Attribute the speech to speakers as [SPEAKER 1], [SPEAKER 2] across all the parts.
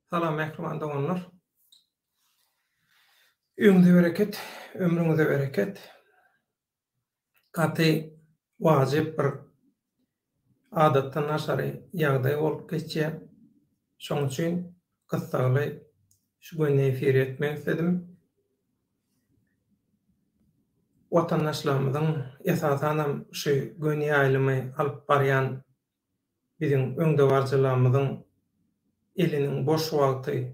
[SPEAKER 1] Salam ähli doganlar. Öňde bereket, ömrüňize bereket. Gaty wajyp bir adatdan naşary ýagdaý bolup geçýär. Şoň üçin gysgaly şu güni efir etmek istedim. Watandaşlarymyzyň esasanam şu güni aýlymy alyp barýan biziň öňde barjylarymyzyň eliniň boş wagty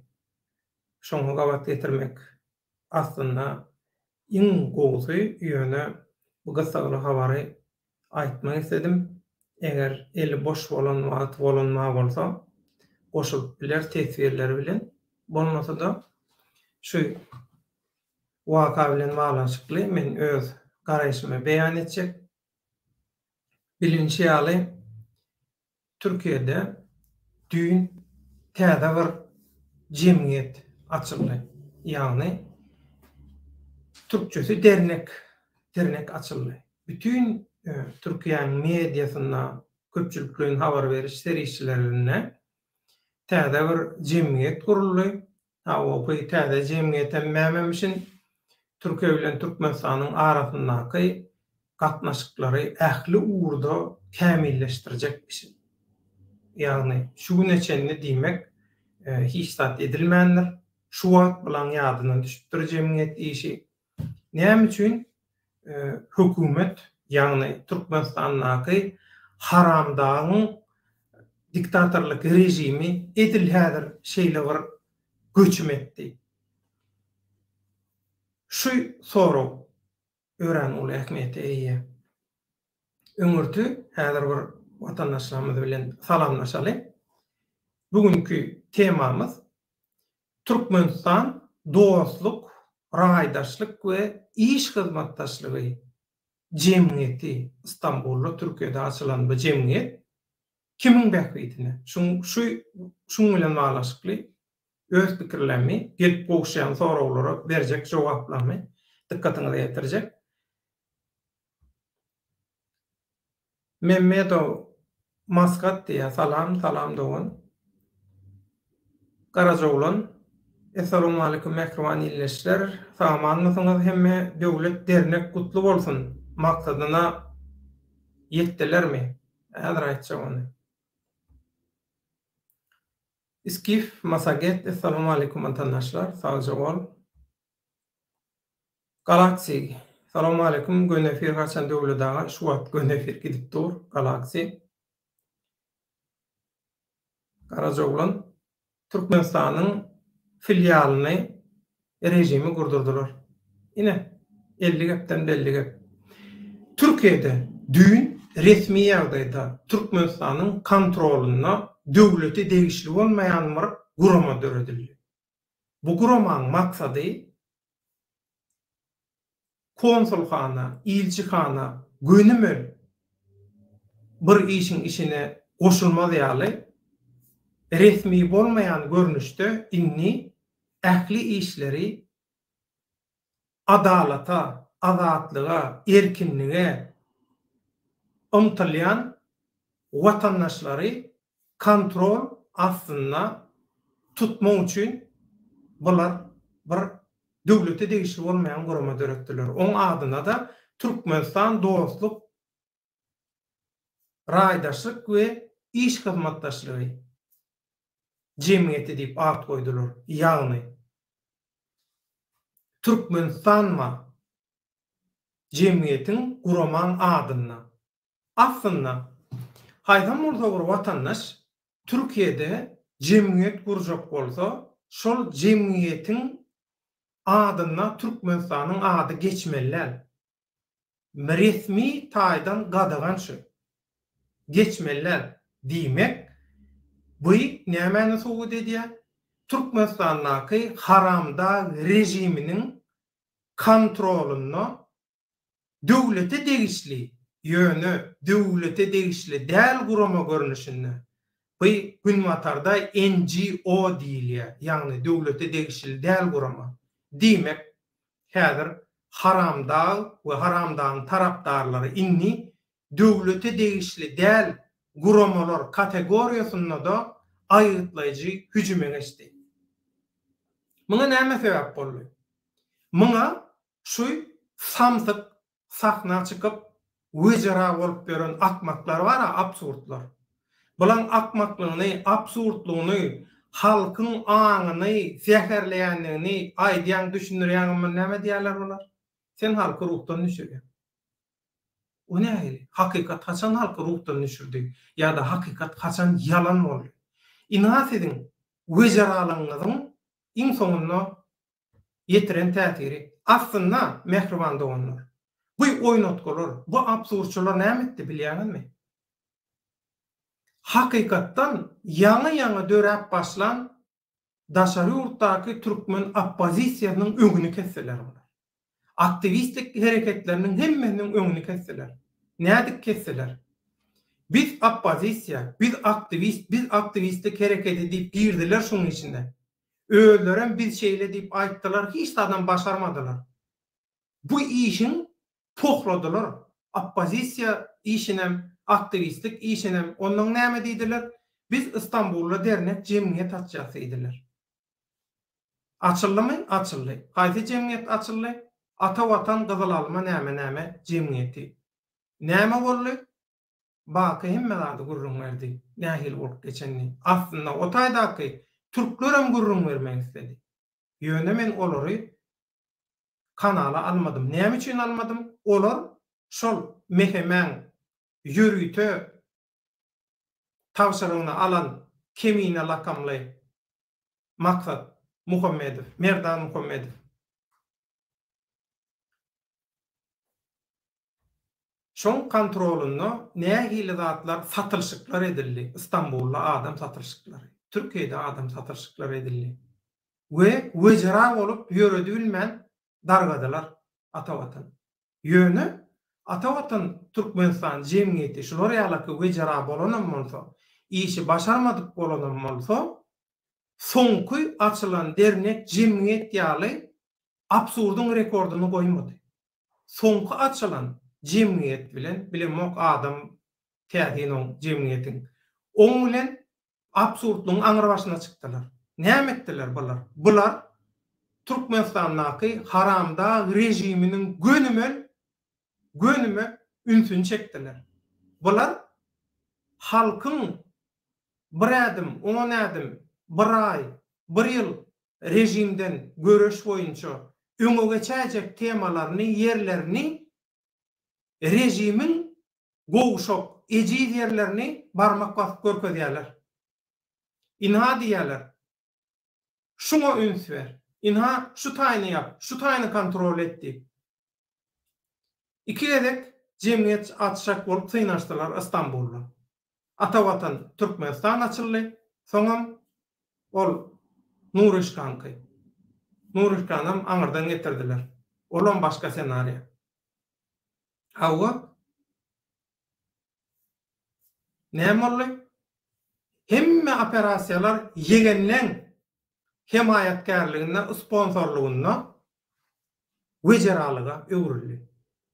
[SPEAKER 1] şoňa gawat getirmek aslında iň gowy ýöne bu gysgaly habary aýtmak istedim. Eger eli boş bolan wagt bolanma bolsa, goşulyp biler tesbirleri bilen. Bolmasa da şu waka bilen baglanşykly men öz garaýşymy beýan etjek. Bilinçli ýaly Türkiýede düýün täze bir jemgyýet açyldy. Ýagny türkçesi dernek açyldy. Bütün Türkiýanyň mediasynda köpçülikliň habar beriş serişçilerine täze bir jemgyýet guruldy. Bu täze jemgyýete mämemişin Türkiýe bilen Türkmenistanyň arasyndaky gatnaşyklary ähli uğurda kämilleşdirjekmiş. Ýagny şu güneçenni diýmek hiç zat edilmändir. Şu wagt bilan ýadyna düşüp dur jemgyýet işi. Näme üçin hökümet ýagny Türkmenistanyň haramdagyň diktatorlyk rejimi edil häzir şeýle bir göçüm etdi. Şu soraw ören ul ähmiýeti eýe. Öňürtü häzir bir watandaşlarymyz bilen salamlaşaly. Bugünkü temamyz Türkmenistan dostluk, raýdaşlyk we iş hyzmatdaşlygy jemgyýeti Istanbulda Türkiýede açylan bu jemgyýet kimiň bähwitine şuň bilen baglanşykly öz pikirlerimi gelip goşýan sorawlara berjek jogaplamy dikkatiňize ýetirjek. Mehmedow Maskat diýär. Salam dogan. Garajoglan. Assalamu alaykum mehriban illeşler. Samanlysyňyz hemme döwlet dernek gutly bolsun. Maksadyna ýetdilermi? Häzir aýtjak ony. Iskif Masaget. Assalamu alaykum vatandaşlar. Sagja bol. Galaxy. Assalamu alaykum. Gönefir gaçan döwletdaga şu wagt gönefir gidip dur. Galaxy. Garajoglan. Türkmenistanyň filialyny rejimi gurdurdular. Ine 50 gepden belli gep. Türkiýede düýün resmi ýagdaýda Türkmenistanyň kontrolyna döwleti degişli bolmaýan bir gurama döredildi. Bu guramaň maksady konsulxana, ilçixana gönümel bir işine goşulmaz ýaly resmi bolmayan görnüşde inni ähli işleri adalata, azatlyga, erkinlige umtylýan watandaşlary kontrol aslında tutmak üçin bular bir döwlete degişli bolmayan gurama döretdiler. Oň adyna da Türkmenistan dostluk, raýdaşlyk we iş hyzmatdaşlygy jemgyýeti diýip at goýdular. Ýagny Türkmenistanma jemgyýetiň guramaň adyna. Aslında haýdan bolsa bir watandaş Türkiýede jemgyýet gurjak bolsa, şol jemgyýetiň adyna Türkmenistanyň ady geçmelär. Resmi taýdan gadagan şu. Geçmelär diýmek bu nämäni soňy diýär? Türkmenistanyň haramda rejiminiň kontrolyny döwlete degişli ýöne döwlete degişli däl gurama görnüşinde bu günwatarda NGO diýilýär. Ýagny döwlete degişli däl gurama diýmek häzir haramda we haramdaň tarapdarlary inni döwlete degişli däl guramalar kategoriýasynda da aýytlaýjy hüjüme geçdi. Muňa näme sebäp boldy? Muňa şu samsyk sahna çykyp wejara bolup beren akmaklar bar, absurdlar. Bulan akmaklygyny, absurdlugyny, halkyň aňyny zäherleýänligini aýdýan düşünýärmi näme diýerler bolar? Sen halky ruhdan düşürýän. O nähili? Hakykat haçan halky ruhdan düşürdi? Ya da hakykat haçan yalan boldy? Inat edin, wejaralygyňyzyň iň soňunda ýetiren täsiri aslynda mehriban doganlar. Bu oýnatgylar, bu absurdçylar näme etdi bilýärmi? Hakykatdan ýaňy döräp başlan daşary ýurtdaky türkmen oppozisiýasynyň öňüni kesseler bolar. Aktivistik hereketlerinin hemmesinin öňüni kesseler. Nädik kesseler? Biz oppozisiýa, biz aktivistik hereket edip girdiler şunun içinde. Öldüren biz şeýle diýip aýtdylar, hiç adam başarmadylar. Bu işin pohladylar. Oppozisiýa işinem, aktivistik işinem, onuň näme diýdiler? Biz İstanbulda dernek jemgyýet açjak diýdiler. Açyldymy? Açyldy. Gaýsy jemgyýet açyldy? Ata Watan Gyzyl Alma näme jemgyýeti. Näme boldy? Baky hemmedi gurrun berdi. Nähil bolup geçenni. Aslynda o taýdaky türklerem gurrun bermek istedi. Ýöne men olary kanala almadım. Näme üçin almadım? Olar şol mehemen ýürüýte tawşyrygyny alan kemine lakamly Maksat Muhammedow, Merdan Muhammedow. Şoň kontrolyny nähili zatlar satylşyklar edildi. İstanbulda adam satylşyklary, Türkiýede adam satylşyklary edildi. We wejara bolup ýöredi bilmän dargadylar Ata Watan. Ýöne Ata Watan Türkmenistan jemgyýeti şular ýalyky wejara bolanam bolsa, işi başarmadyk bolanam bolsa, soňky açylan dernek jemgyýet ýaly absurdyň rekorduny goýmady. Soňky açylan jemgyýet bilen adam täzinin jemgyýetiň oň bilen absurdlygyň aňyr başyna çykdylar. Näme etdiler bular? Bular Türkmenistandaky haramda rejiminiň gönüme ünsün çekdiler. Bular halkyň bir adım, 10 adım, bir ay, bir ýyl rejimden göreş boýunça öňe geçäjek temalaryny, ýerlerini rejimin gowşok, eji ýerlerini barmak basyp görkezýärler. Inha diýerler. Şuna üns ber. Inha şu taýny ýap, şu taýny kontrol etdi. Ikiledek jemgyýet açjak bolup synaşdylar İstanbulda. Ata Watan Türkmenistan açyldy. Soňam ol Nurişkanky. Nurişkanam aňyrdan getirdiler. Olam başga senariýa. Hawa näme boldy? Hemme operasiýalar ýegenleň hemaýatkarlygyna, sponsorlugyna, wejaralyga öwrildi.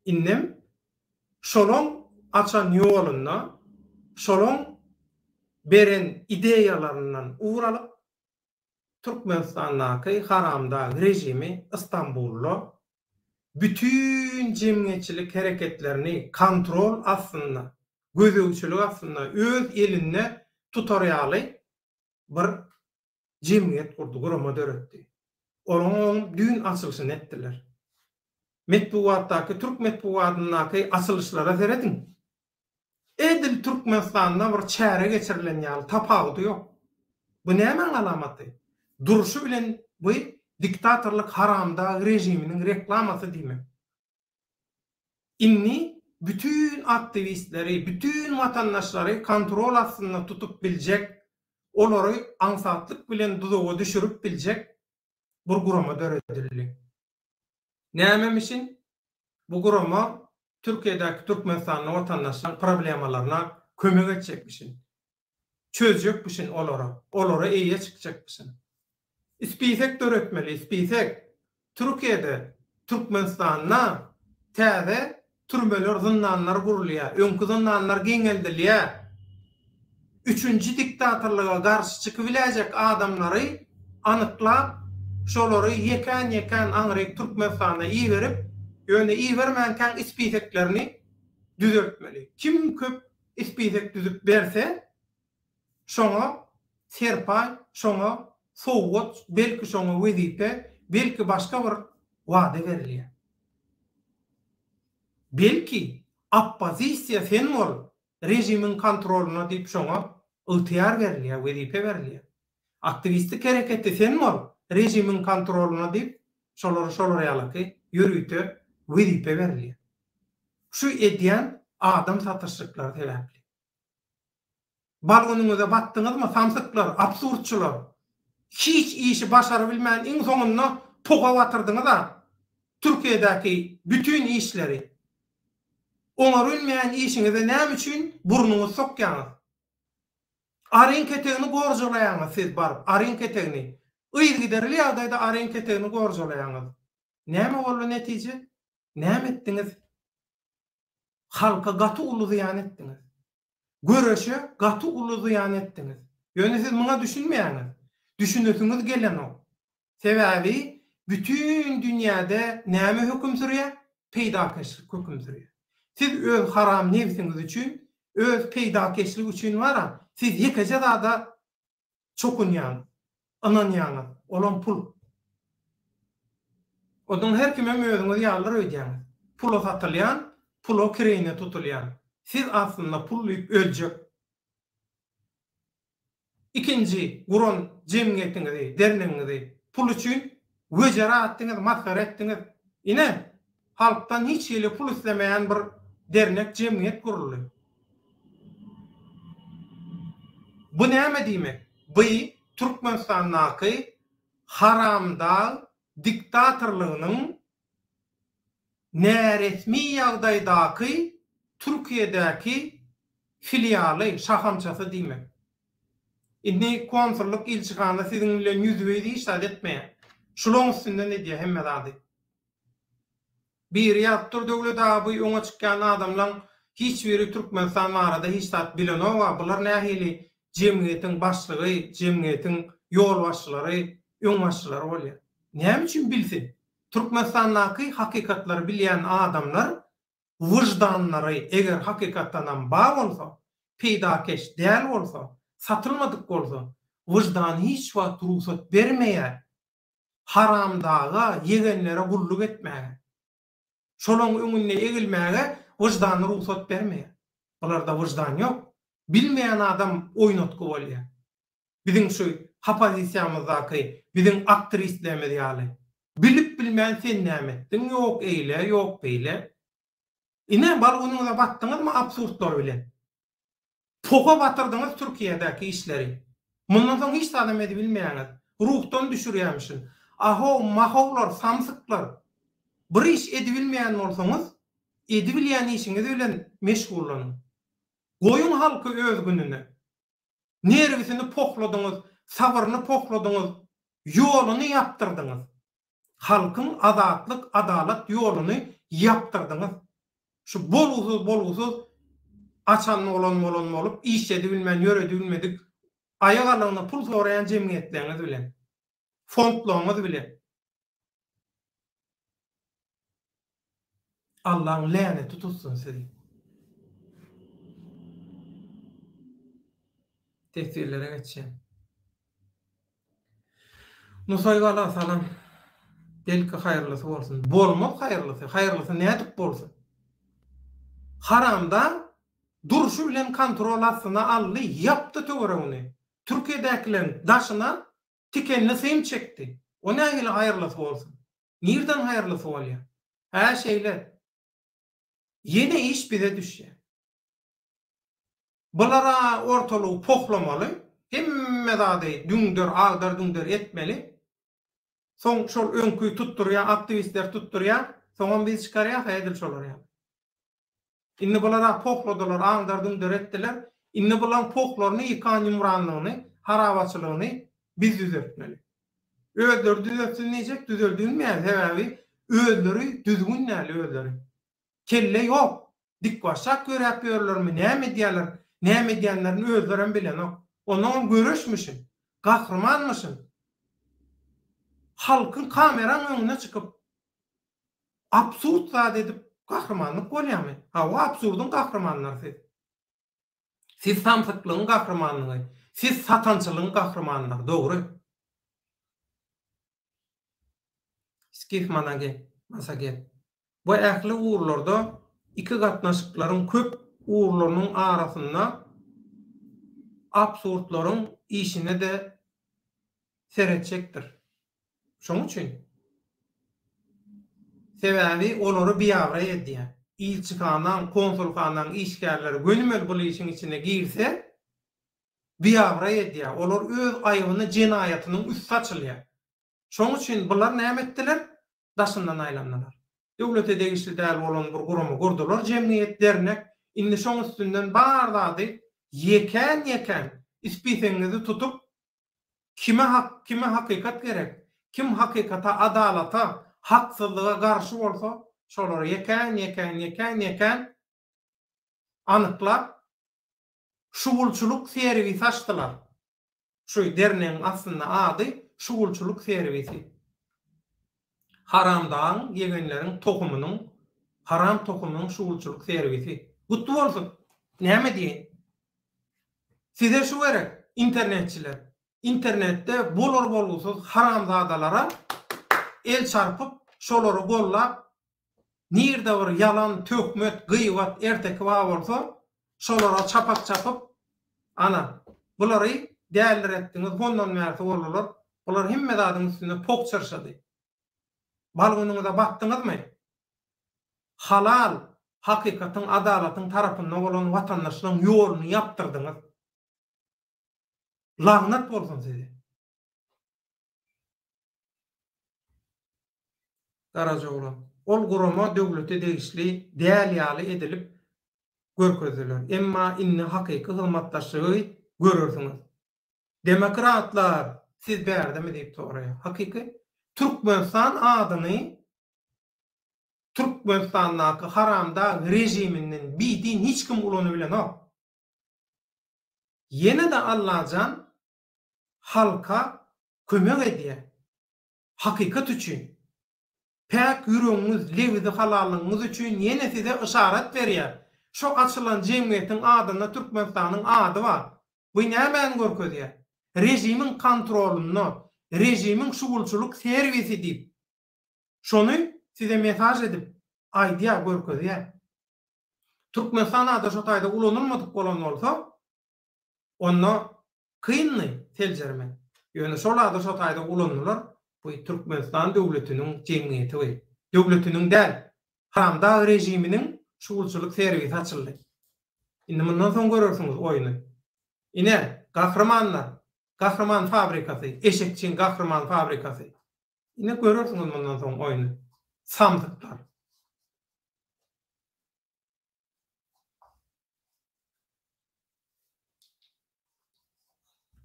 [SPEAKER 1] Innem şolon açan ýoluny, şolon beren ideýalaryndan uğralyp Türkmenistandaky haramda rejimi İstanbulda bütün jemgyýetçilik hereketlerini kontrol aslında, gözegçilik aslında öz elinde tutaryaly bir jemgyýet kurdy, gurama döretdi. Olaň dün açylyşyny etdiler. Metbuatdaky, Türk metbuatyndaky açylyşlara seredin. Edil Türkmenistanda bir çäre geçirilen ýaly tapawdy ýok. Bu näme alamaty? Duruşu bilen bu diktatorluk haramda rejiminiň reklamasy diýmek. Inni bütün aktivistleri, bütün vatandaşları kontrol aslında tutup biljek, olary ansatlyk bilen duzuga düşürüp biljek bir gurama döredildi. Näme üçin? Bu gurama Türkiýedäki Türkmenistanyň vatandaşlaryň problemalaryna kömek etjek üçin. Çözjek üçin olara eýe çykjak üçin. Ispisek döretmeli, ispisek. Türkiýede Türkmenistanda täze türmeler, zyndanlar gurulýar, öňkü zyndanlar geňeldilýär. Üçüncü diktatorluğa garşy çykyp biläjek adamlary anyklap şolary ýeken aňryk Türkmenistana iyi berip, ýöne iyi bermänken ispiteklerini düzeltmeli. Kim köp ispitek düzüp berse, şoňa serpay, şoňa sowgat, belki şoňa wezipe, belki başga bir wada berilýär. Belki oppozisiýa sen bol, rejimiň kontroluna diýip şoňa ygtyýar berilýär, wezipe berilýär. Aktivistlik hereketi sen bol, rejimiň kontroluna diýip şolary ýalyky ýürüýte wezipe berilýär. Şu edýän adam satyrçylyklar sebäpli. Balgonuňyza batdyňyzmy, samsyklar, absurdçylar, hiç işi başara bilmän iň soňunda poga batyrdyňyz da Türkiýedäki bütün işleri oňar bilmeýän işiňize näme üçin burnuňyzy sokýaňyz? Aryn ketegini gorjalaýaňyz siz baryp, aryn ketegini. Ýygyderli ýagdaýda aryn ketegini gorjalaýaňyz. Näme boldy netije? Näme etdiňiz? Halka gaty uly ziýan etdiňiz. Göreşe gaty uly ziýan etdiňiz. Ýöne siz muňa düşünmeýäňiz. Düşünesiňiz gelen o. Sebäbi bütün dünýäde näme höküm sürýär? Peýdakeşlik höküm sürýär. Siz öz haram nefsiňiz üçin, öz peýdakeşlik üçin wara, siz ýekeje da çokunýaňyz, ananýaňyz, olan pul. Odan her kime özüňiz ýalyr öýdýäňiz. Pul satylýan, pul kireyne tutulýan. Siz aslında pullyp öljek. İkinci, guron jemgyýetiňizi, dernegiňizi pul üçin göjera atdyňyz, maskara etdiňiz. Ine halkdan hiç ýeli pul islemeýän bir dernek, jemgyýet guruldy. Bu näme diýmek? Bu Türkmenistanyň haramda diktatorlygynyň näresmi ýagdaýdaky Türkiýedäki filialy, şahamçasy diýmek. Indi konsulluk ilçihana siziň bilen ýüzbeýdi işat etmeýär. Şuloň üstünde ne diýär hemme zady. Bir ýatdyr döwlet abi oňa çykýan adamlaň hiç biri Türkmenistan barada hiç tat bilen owa, bular nähili jemgyýetiň başlygy, jemgyýetiň ýol başçylary, öň başçylary bolýar. Näme üçin bilsin? Türkmenistanyň hakykatlary bilýän adamlar wyjdanlary eger hakykatdan ba bolsa, peýdakeş däl bolsa, satylmadyk bolsa, wyjdan hiç wagt ruhsat bermeýär. Haramdaga yegenlere gulluk etmäge. Şolaň öňüne egilmäge wyjdan ruhsat bermeýär. Bularda wyjdan ýok. Bilmeýän adam oýnatky bolýar. Biziň şu opozisiýamyzdaky, biziň aktrislerimiz ýaly. Bilip bilmän sen näme etdiň? Ýok eýle, ýok beýle. Ine balgonuňa batdyňyzmy absurdlar bilen? Poga batyrdyňyz Türkiýedäki işleri. Mundan soň hiç adam edip bilmeýäňiz. Ruhdan düşürýärmişin. Aho, mahowlar, samsyklar. Bir iş edip bilmeýän bolsaňyz, edip bilýän işiňiz bilen meşgullanyň. Goýun halky öz gününe. Nergisini pokladyňyz, sabyryny pokladyňyz, ýoluny ýaptyrdyňyz. Halkyň azatlyk, adalet ýoluny ýaptyrdyňyz. Şu bolgusuz açan olan bolup, iş edip bilmän, ýöredi bilmedik, aýak alagyna pul soraýan jemgyýetleriniz bilen, fondlaryňyz bilen. Allah'ın laneti tutsun sizi. Tefsirlere geçeceğim. Nusaygala salam. Belki hayırlısı olsun. Bolmak hayırlısı. Hayırlısı ne edip bolsun? Haramda duruşu bilen kontrol aslına allı yaptı töwerewini. Türkiye'dekilerin daşına tikenli seyim çekti. O ne ile hayırlısı olsun? Nereden hayırlısı olýar? Her şeyler. Yine iş bize düşýär. Bulara ortalığı poklamaly, hemme zady düňder, agdar düňder etmeli. Soň şol öňkü tutturýan, aktivistler tutturýan, soňam biz çykarýak, edil şolar ýa. Inni bulara pokladylar, agdar düňder etdiler. Inni bulan poklaryny ýykan ýumranlygyny, harabaçylygyny biz düzeltmeli. Özleri düzeltilmeyecek, düzeltilmeýär sebäbi özleri düzgün näli özleri. Kelle ýok. Dik başak göräp ýörlermi, näme diýerler? Näme diýenlerini özlerim bilen ok. Onuň görüşmüşin, gahrmanmyşyn. halkın kameranın öňüne çykyp absurd zat edip gahrmanlyk bolýarmy? Ha, o absurdun gahrmanlary siz. Siz samsyklygyň gahrmanlygy, siz satançylygyň gahrmanlary, dogry. Skif manage, masage. Bu ähli uğurlarda iki gatnaşyklaryň köp uğurlarynyň arasynda absurdlaryň işine de seretjekdir. Şoň üçin sebäbi olary biýagry edýär. İlçikandan, konsulkandan işgärleri gönümel bu işin içine girse biýagry edýär. Olar öz aýybyny jenaýatynyň üst açylýar. Şoň üçin bular näme etdiler? Daşyndan aýlandylar. Döwlete degişli däl bolan bir guramy gurdular, jemgyýet dernek. Indi şoň üstünden bar zady yeken ispiseňizi tutup kime hakykat gerek? Kim hakykata, adalata, haksızlığa garşy bolsa, şolary yeken anyklap şugulçuluk servisi açdylar. Şu derneğin aslında adı şugulçuluk servisi. Haramdan yegenlerin tohumynyň, haram tohumynyň şugulçuluk servisi. Gutlu bolsun. Näme diýin? Size şu gerek, internetçiler. İnternette bolor bolgusyz haramzadalara el çarpıp şolary gollap nirde bir yalan, tökmet, gıýbat, ertek bolsa şolara çapyp ana bulary dälir etdiňiz, ondan märsi bolurlar. Bular hemme zadyň üstünde pok çarşady. Balgynyňyza batdyňyzmy? Halal, hakykatyň, adalatyň tarapyndan bolan watandaşlaryň ýoluny ýaptyrdyňyz. Lagnat bolsun size. Garaja bolan. Ol gurama döwlete degişli däl ýaly edilip görkezdiler. Emma inni hakyky hyzmatdaşlygy görürsiňiz. Demokratlar siz bärdimi diýip soraýar. Hakyky Türkmenistan adyny Türkmenistandaky haramda rejiminden biýdin hiç kim ulany bilenok. Yine de Allah'can halka kömek edýär. Hakykat üçin. Pek yüreğiniz, lewidi halalyňyz üçin yine size işaret berýär. Şo açylan jemgyýetiň adyna Türkmenistanyň ady bar. Bu näme görkezýär? Rejimiň kontroluny, rejimiň şugulçuluk servisi diýip. Şonu size mesaj edip aýdýar görkezýär. Türkmenistan ady şo taýda ulanylmadyk bolan bolsa, onu kıyınlı telcermen. Yani şolada şo taýda ulanırlar. Bu Türkmenistan döwletiniň jemgyýeti we döwletiniň däl haramda rejiminiň şugulçuluk servisi açyldy. Indi mundan soň görürsiňiz oýuny. Ine gahrmanlar, gahraman fabrikasy, eşekçiň gahraman fabrikasy. Ine görürsiňiz mundan soň oýuny. Samdyklar.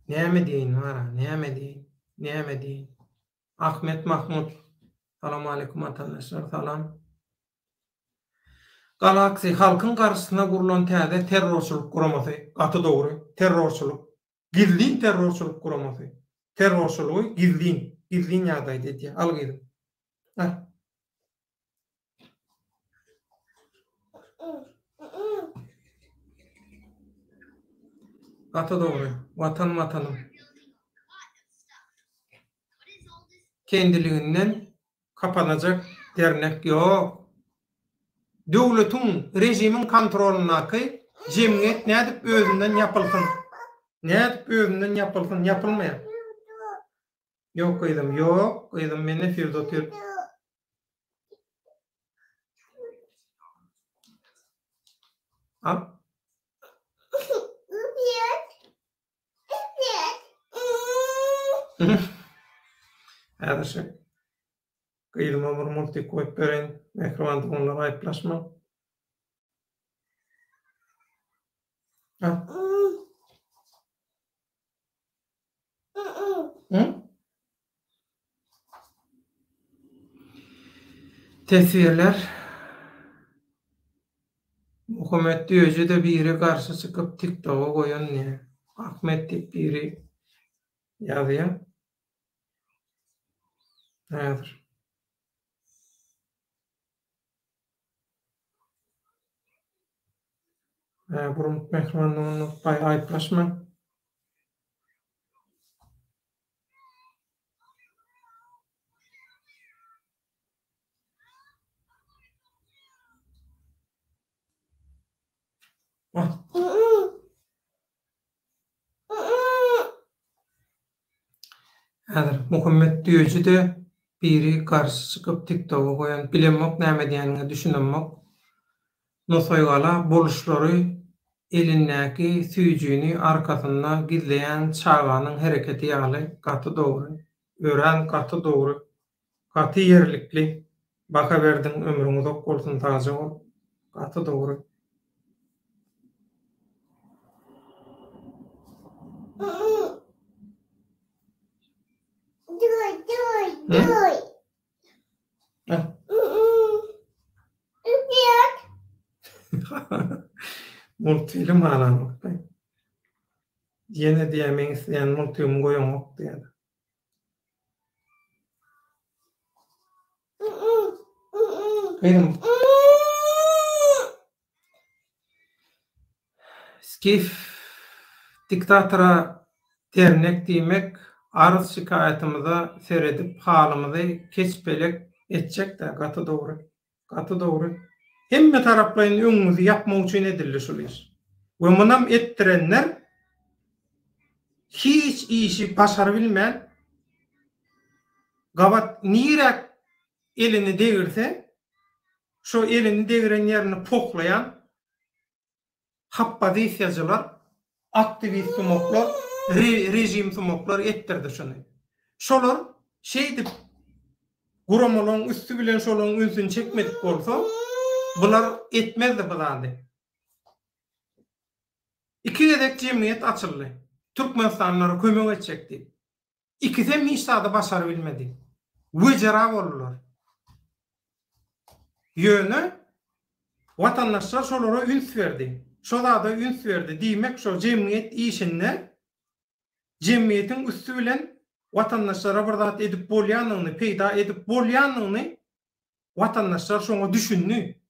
[SPEAKER 1] Näme diýin wara, näme diýin. Ahmet Mahmud. Salam aleykum arkadaşlar, salam. Galaksi halkın karşısına kurulan täze terrorçuluk kuramasy, atı dogry, terrorçuluk. Gizlin terrorçuluk kuramasy. Terrorçuluğu gizlin ýagdaý diýdi. Al gelin. Atı dogry, vatanım. Kendiliğinden kapanacak dernek yok. Döwletiň, rejimiň kontrolunaky jemgyýet nädip özünden yapylsın. Yapylmaýar. Yok kıydym, meni efirde otur. Al. Häzir kıydım amur multi koyup bereň, mehribandyk onlara aýplaşma. Tesirler hukumet diýje de biri garşy çykyp TikTok'a goýan ne? Ahmet diýip biri ýazýar. Häzir. Burun mehmanlygyny aýplaşma. Häzir Muhammed Düýeci de biri karşı çykyp TikTok'a goýan bilemok näme diýenini düşünemok. Nosoýgala boluşlary elindäki süýjüni arkasynda gizleýän çaganyň hereketi ýaly gaty dogry, ören gaty dogry, gaty ýerlikli, baka berdiň ömrüňiz ok bolsun taja ol, gaty dogry. Multfilm alanok. Ýene diýemeň isleýän multfilm goýamak diýär. Benim Skif diktatora dernek diýmek arz şikaýatymyza seredip halymyzy keçpelek etjek de gaty dogry. Gaty dogry. Hemme taraplaryň öňüňizi ýapmak üçin edildi şol iş. We munam etdirenler hiç işi başary bilmän gabat nirek elini degirse şo elini degiren ýerini poklayan happadiýaçylar, aktivist sumoklar, rejim sumoklar etdirdi şonu. Şolar şeýdip guramalaryň üstü bilen şolaryň özüni çekmedik bolsa, bular etmezdi bulandy. İki gedek jemgyýet açyldy. Türkmenistanylara kömek etjekdi. İkisem hiç sada başary bilmedi. Wejara boldular. Ýöne watandaşlar şolara üns berdi. Şolarda üns berdi diýmek şo jemgyýet işinde jemgyýetiň üstü bilen watandaşlara bir zat edip bolýanyny, peýda edip bolýanyny watandaşlar şoňa düşündi.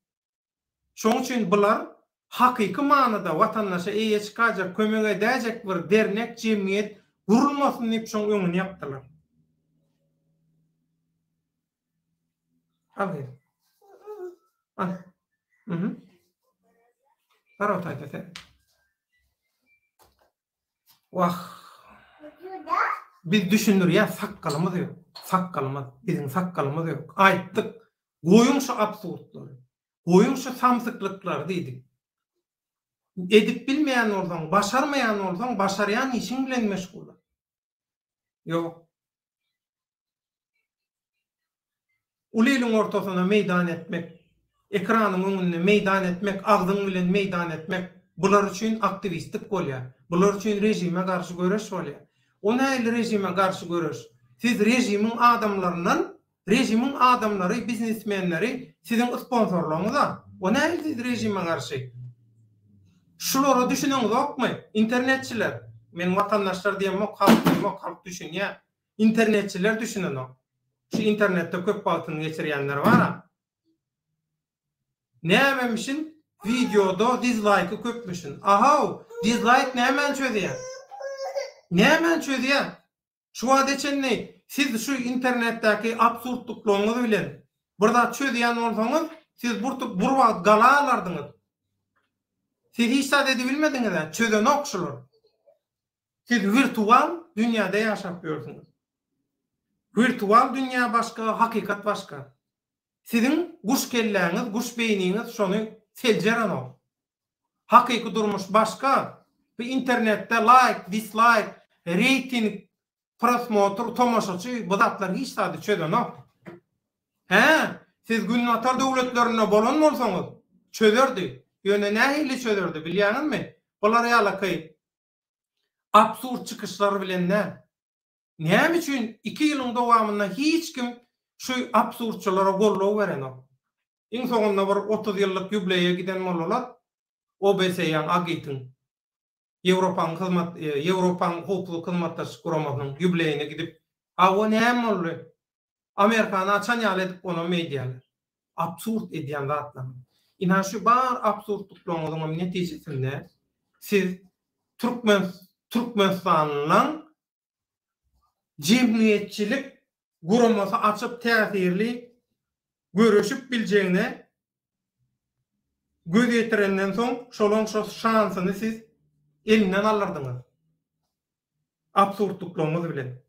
[SPEAKER 1] Şoň üçin bular hakyky manada watandaşa eýeçkajak kömek edäjek bir dernek jemgyýet gurulmasyn diýip şoň öňüni ýapdylar. Abi. Barotayda sen. Wah. Biz düşünür ya sakkalymyz ýok. Sakkalymyz, biziň sakkalymyz ýok. Aýtdyk. Goýuň şu absurtlary. Goýuň şu samsyklyklar diýdik. Edip bilmeýän bolsaň, başarmaýan bolsaň, başarýan işiň bilen meşgul. Ýok. Ulylyň ortasyna meýdan etmek, ekranyň öňünde meýdan etmek, agdyň bilen meýdan etmek, bular üçin aktivistlik bolýar. Bular üçin rejime garşy göreş bolýar. O näil rejime garşy göreş? Siz rejimiň adamlarynyň, rejimiň adamlary, biznesmenleri siziň sponsorlaryňyz. O näil siz rejime garşy? Şulara düşüneňiz okmy? İnternetçiler, men watandaşlar diýemok, halk düşünýär. İnternetçiler düşünenok. Şu internette köp wagtyny geçirýänler bar. Nämemişin videoda dislike'ı köpmüşin. Aha, dislike nämen çödýär? Nämen çödýär? Şu adeçenni siz şu internetdäki absurtluklarynız bilen burada çödýän bolsaňyz, siz burtup burwagt galalardyňyz. Siz hiç sade bilmediňiz, çöden okşular. Siz virtual dünyada ýaşap ýörsiňiz. Virtual dünýä başga, hakykat başga. Siziň guş kelläňiz, guş beýniňiz şonu seljeranok. Hakyky durmuş başga. Bu internetde like, dislike, rating, prosmotr, tomaşaçy bu zatlar hiç sade çödenok. Siz günnatar döwletlerine bolan bolsaňyz, çöderdi. Ýöne nähili çöderdi bilýänizmi? Bular ýalaky absurd çykyşlary bilenler. Näme üçin 2 ýylyň dowamynda hiç kim şu absurdçylara gollaw berenok. Iň soňunda bir 30 ýyllyk ýubleýe giden bollar. OBS-ýan agityň Ýewropaň hukuk hyzmatdaşlyk guramasynyň ýubleýine gidip, "A o näme boldy? Amerikany açan ýaly edip onu meýdýalar. Absurd edýän zatlar. Inan şu bar absurdlyklaryň netijesinde siz Türkmenistanyň jemgyýetçilik guramasy açyp täsirli görüşüp biljeğine göz yetirenden soň şolaň şansyny siz elinden alırdyňyz. Absurdlyklaryňyz bilen.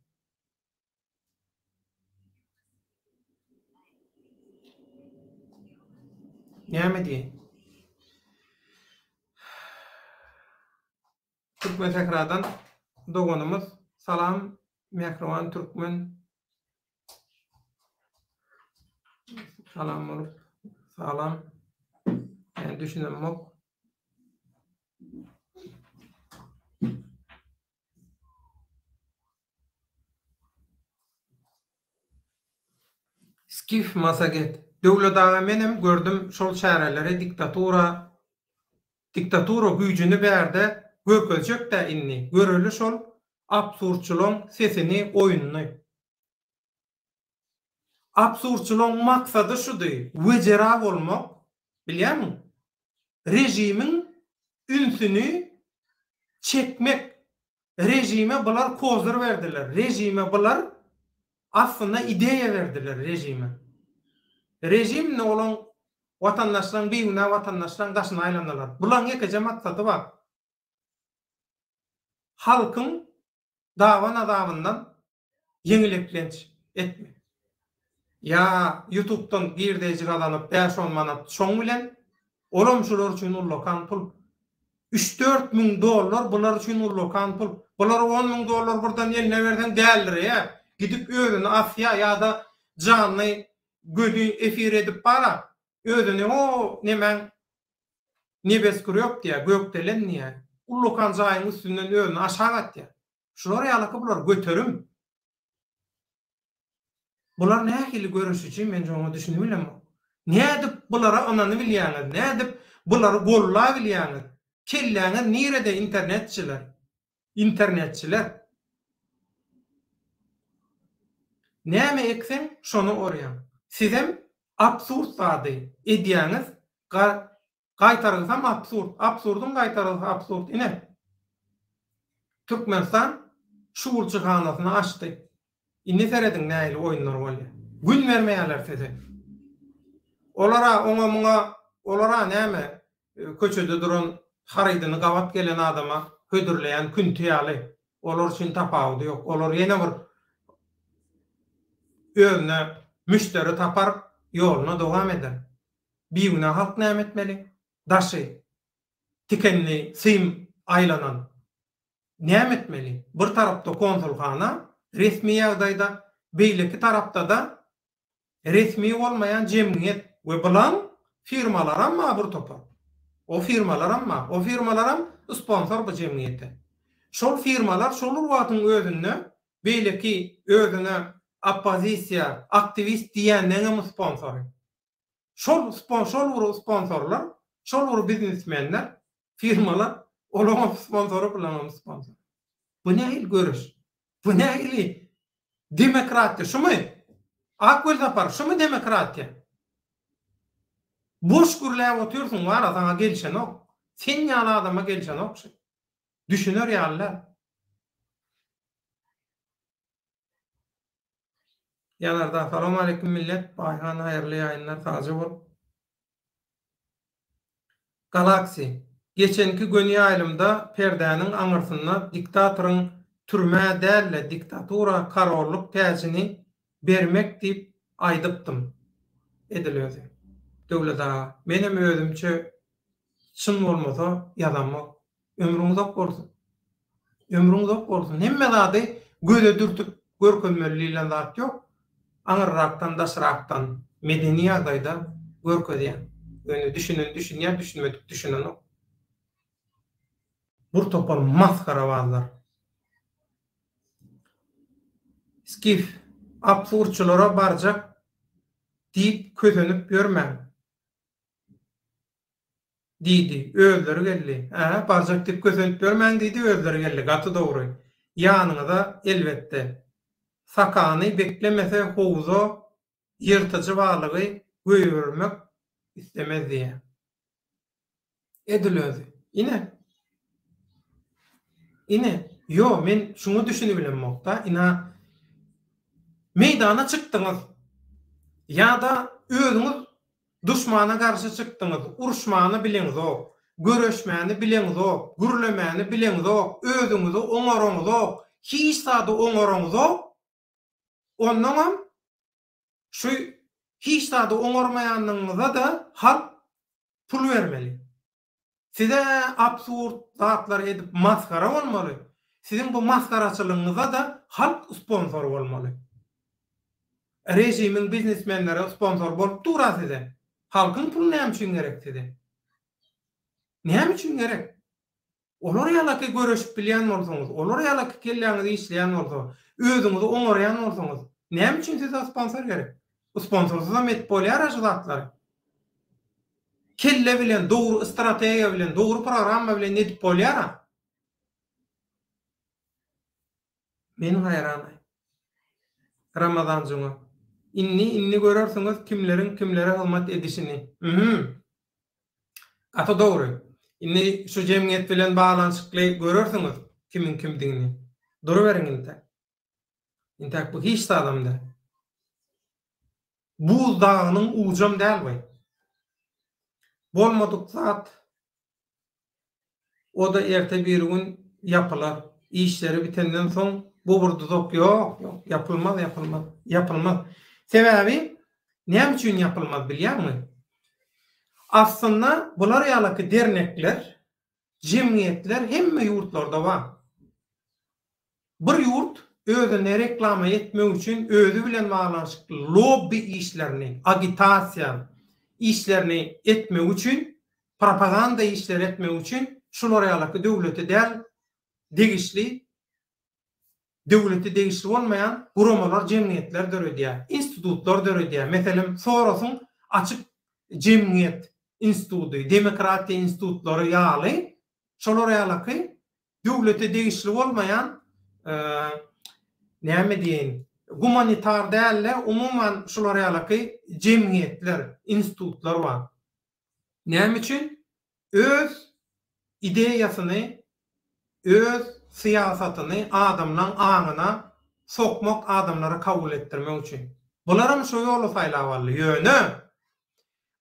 [SPEAKER 1] Näme diýen? Türkmen tekrardan doganymyz. Salam, Mehriban Türkmen. Salam olup, salam. Yani düşünemem. Skif masaget. Döwletaga menem gördüm şol şäherlere diktatura güýjüni berde görkezjek de inni. Göreli şol absurdçylyň sesini, oýunyny. Absurdçylyň maksady şudy, wejera bolmak, bilýärmi? Rejimiň ünsüni çekmek. Rejime bular kozlar verdiler. Rejime bular aslında ideya verdiler rejime. Rejim ne olan vatandaşlaryň beýüne vatandaşlaryň daşyna aýlandylar. Bularyň ekece maksady bar. Halkyň dawan adamyndan ýeňiliklenç etmek. Ya YouTube'dan girdejik alanyp 5-10 manat şoň bilen olam şular üçin ullokan pul. 3-4 miň dollar bular üçin ullokan pul. Bular 10 miň dollar burdan eline berden däldir ya. Gidip özüni afya ya da canly gödü efir edip bara. Özüni o nemen nebes kurýok diýe, gökdelen diýe. Ullokan jaýyň üstünden özüni aşağı at diýe. Şular ýalyky bular göterim. Bular nähili görüşüçi men joňa düşünüp bilemem. Nädip bulara anany bilýärler, nädip bulary golla bilýärler. Kelläňe nirede internetçiler. Näme eksen şonu orýan. Sizem absurd zady edýäňiz, gaýtaryrsam absurdun gaýtarylsa absurd ine. Türkmenistan şuurçyhanasyny açdy. Inni serediň näili oýunlar bolýar. Gün bermeýärler size. Olara näme köçede duran haraýdyny gawat gelen adama hödürleýän küntiýaly. Olar üçin tapawdy ýok. Olar ýene bir özüne müşteri tapar, ýoluna dowam eder. Biýüne halk näme etmeli? Daşy, tikenli, sym aýlanan näme etmeli? Bir tarapda konsulxana, resmi ýagdaýda, beýleki tarapda da resmi bolmaýan jemgyýet we bilan firmalar amma bir topar. O firmalar sponsor bu jemgyýete. Şol firmalar şol urwatyň özüne beýleki özüne oppozisiýa, aktivist diýenlere sponsor. Şol sponsorlar, şol biznesmenler, firmalar olaňa sponsory bilen sponsor. Bu näil görüş? Bu näil demokratiýa? Şumy? Akwel tapar, şumy demokratiýa? Boş gürläp oturýarsyň wara saňa gelişen ok. Sen ýaly adama gelişen ok. Düşünür ýalylar. Ýalarda salam aleykum millet. Baýhan haýyrly ýaýynlar tazy bol. Galaxy. Geçenki gün ýaýlymda perdäniň aňyrsyna diktatoryň türmä dälle diktatura kararlyk täsini bermek diýip aýdypdym. Edilýär. Döwleta menem özümçe çyn bolmasa ýazamok. Ömrüňiz ok bolsun. Ömrüňiz ok bolsun. Hemme zady göze dürtüp görkezmeli zat ýok. Aňyrraktan, daşraktan, medeni ýagdaýda görkezýän. Öňe düşünýär, düşünmedik düşünen ok. Bir topal maskara bazlar. Skif absurdçylara barjak diýip közenip görmän. Diýdi, özleri geldi. Barjak diýip közenip görmän diýdi, özleri geldi. Gaty dogry. Ýanyňyza elbetde sakany beklemese howza yırtıcı balygy göýürmek istemez diye. Edil özü. Ine. Yo, men şunu düşünübilemokda. Ina meydana çıktıňyz. Ya-da özüňiz düşmana garşy çıktyňyz. Uruşmany bileňiz. Görüşmäni bileňiz. Gürlemäni bileňiz. Özüňizi oňaraňyz. Hiç sady oňaraňyz. Ondan şu hiç sady oňarmaýanyňyza da halk pul bermeli. Size absurd zatlar edip maskara bolmaly. Sizin bu maskaraçylygyňyza da halk sponsor bolmaly. Rejimiň biznesmenleri sponsor bolup dura size. Halkyň pulu näme üçin gerek size? Näme üçin gerek? Olar ýalaky görüşip bilýän bolsaňyz, olar ýalaky kelläňizi işleýän bolsa, özüňizi oňarýan bolsaňyz, näme üçin size sponsor gerek? Sponsorsuz da met bolýar zatlar. Kelle bilen, dogry strategiýa bilen, dogry programma bilen edip bolýar. Men haýrany. Ramazanjyňa. Inni görersiňiz kimleriň kimlere hyzmat edişini. Ata dogry. Inni şu jemgyýet bilen baglanyşykly görersiňiz kimin kimdigini. Duruberiň inte. Inte bu hiç adamda. Bu dağının ucam däl goý. Bolmadyk zat o da erte bir gün yapılar. İşleri bitenden soň bu burduzok yok, yapılmaz. Sebebi näme üçin yapılmaz bilýärmi? Aslında bular ýalaky dernekler, jemgyýetler hemme ýurtlarda bar. Bir ýurt özüne reklama etmek üçin özü bilen baglanyşykly lobby işlerini, agitasiýa işlerini etmek üçin, propaganda işleri etmek üçin şular ýalaky döwleti däl, degişli bolmayan guramalar, jemgyýetler döredýär, institutlar döredýär. Meselem, sorasyň açyk jemgyýet instituty, demokratiýa institutlary ýaly, şolar ýalaky döwleti degişli bolmayan näme diýen, humanitar dälle, umuman şolar ýalaky jemgyýetler, institutlar bar. Näme üçin? Öz ideýasyny, öz siýasatyny adamlaryň aňyna sokmak, adamlara kabul etdirmek üçin. Bularam şu ýoly saýlawaly ýöne.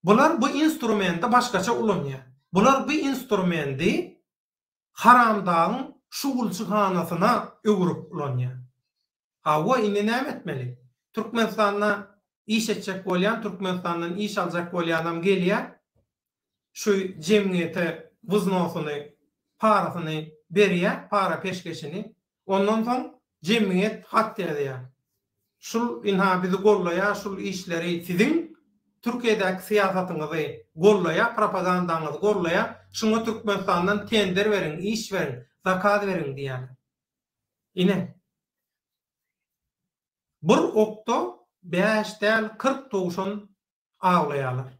[SPEAKER 1] Bular bu instrumenti başgaça ulanýar. Bular bu instrumenti haramdagyň şugulçyhanasyna öwürip ulanýar. Hawa indi näme etmeli? Türkmenistana iş etjek bolýan, Türkmenistandan iş aljak bolýan adam gelýär. Şu jemgyýete wuznosyny, parasyny berýär, para peşkeşini. Ondan soň jemgyýet hat edýär. Şul inha bizi gollaýar, şul işleri sizin Türkiýedäki siýasatyňyzy gollaýar, propagandaňyzy gollaýar. Şuňa Türkmenistandan tender beriň, iş beriň, zakat beriň diýär. Ine bir okto 5 däl 40 towşan aglaýarlar.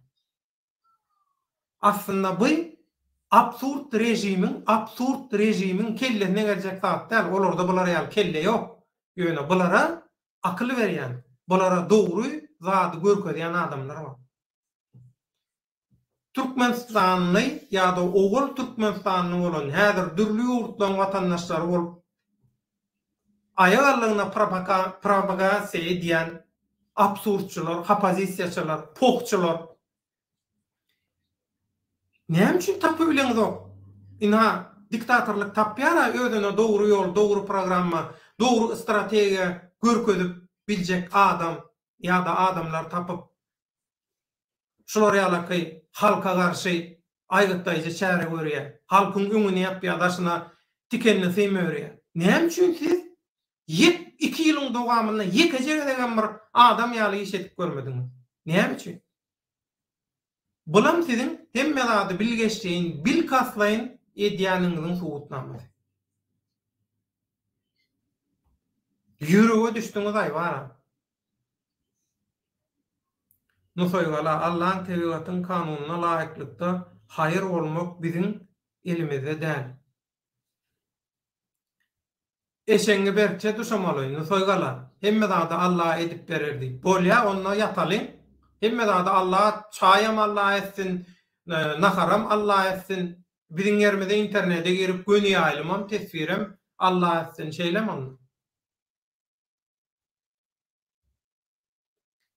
[SPEAKER 1] Aslında bu absurd rejimiň kellerine geljek zat däl. Olarda bulara ýaly kelle ýok. Ýöne bulara akyl berýän, bulara dogry zat görkezýän adamlar bar. Türkmenistanly ýa-da ogul Türkmenistanly bolan häzir dürli ýurtdan watandaşlary bolup aýallaryna propagasiýa edýän absurdçylar, opozisiýaçylar, pokçylar näme üçin tapy bileňiz ok? Ina diktatorlyk tapýara özüne dogry ýol, dogry programma, dogry strategiýa görkezip biljek adam ýa-da adamlar tapyp şular ýalaky halka garşy aýgytdaýjy çäre görýär. Halkyň öňüne ýapýar, daşyna tikenli syma berýär. Näme üçin siz 2 ýylyň dowamyna ýekejek degen bir adam ýaly iş edip görmediňiz? Näme üçin? Bulam sizin hemme zady bilgeçliğin, bil kaslaýyn edýäniňiziň subutnamasy. Ýürege düşdüňiz aýbara. Nusoýgala Allahyň tebigatyň kanunyna laýyklykda haýır bolmak biziň elimizde däl. eşeňe berçe duşamalyny soýgala. Hemme da Allah edip bererdi. Bolya onna yatalyn. Hemme da Allah çayam Allah etsin, naharam Allah etsin. Biziň ýerimize internete girip göni aýlymam tesvirem Allah etsin şeýlem onu.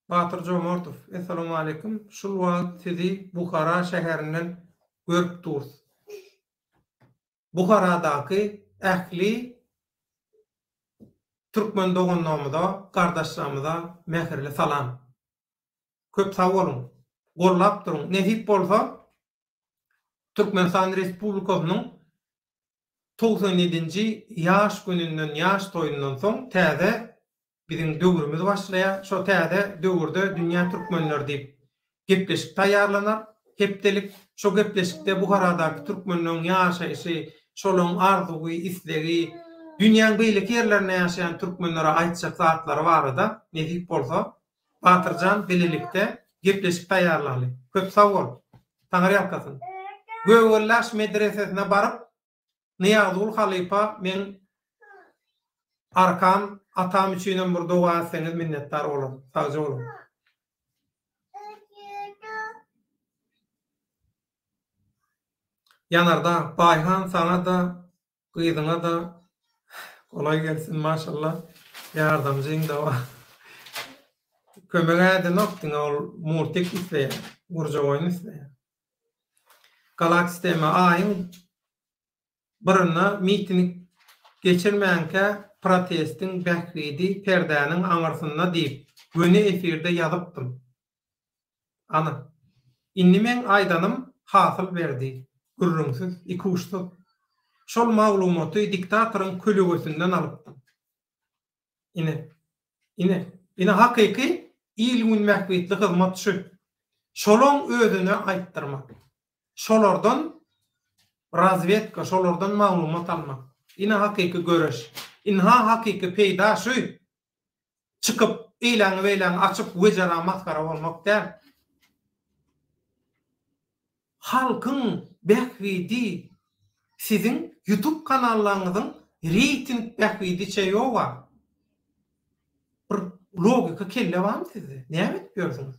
[SPEAKER 1] Batyr Jomortov, assalamu alaykum. Şul wagt sizi Buhara şäherinden görüp duruz. Buharadaky ähli Türkmen doganlarymyza, gardaşlarymyza mähirli salam. Köp sag bolun. Gollap durun. Nesip bolsa Türkmenistan Respublikasynyň 97-nji ýaş gününden, ýaş toýundan soň täze biziň döwrümüz başlaýar. Şo täze döwürde dünýä türkmenleri diýip gepleşik taýýarlanar. Hepdelik şo gepleşikde Buharadaky türkmenleriň ýaşaýşy, şolaryň arzuwy, islegi, dünýäň beýleki ýerlerinde ýaşaýan türkmenlere aýtjak zatlary barada. Nesip bolsa Batyrjan bilelikde gepleşik taýýarlaly. Köp sag bol. Taňary ýalkasyn. Göwüllaş medresesine barıp Niyazul Halipa men arkam atam üçin bir dua etseňiz minnetdar bolarym. Sagja bolun. Yanarda Bayhan sana da gyzyňa da kolay gelsin maşallah. Ýardamjyň da var. Kömege de noktyň ol murtik isleýär. Gurjagoýny isleýär. Galak sistemi aýyň birini mitini geçirmeyenke protestin behridi perdenin aňarsynda diýip göni efirde ýazypdym. Ana. Inni men aýdanym hasyl berdi. Gürrüňsiz, ikuşsyz. Şol maglumaty diktatoryň kölügesinden alypdym. Ine hakyky ilmin mähbetli hyzmatçy. Şolaň özüne aýtdyrmak. Şolardan razvedka, şolardan maglumat almak. Ine hakyky göreş. Inha hakyky peýda şu. Çykyp eýlen açyp wejara maskara bolmak däl. Halkyň behwidi siziň YouTube kanallaryňyzyň reyting behwidi çeýo bar. Bir logika kelle barmy sizde? Näme diýersiňiz?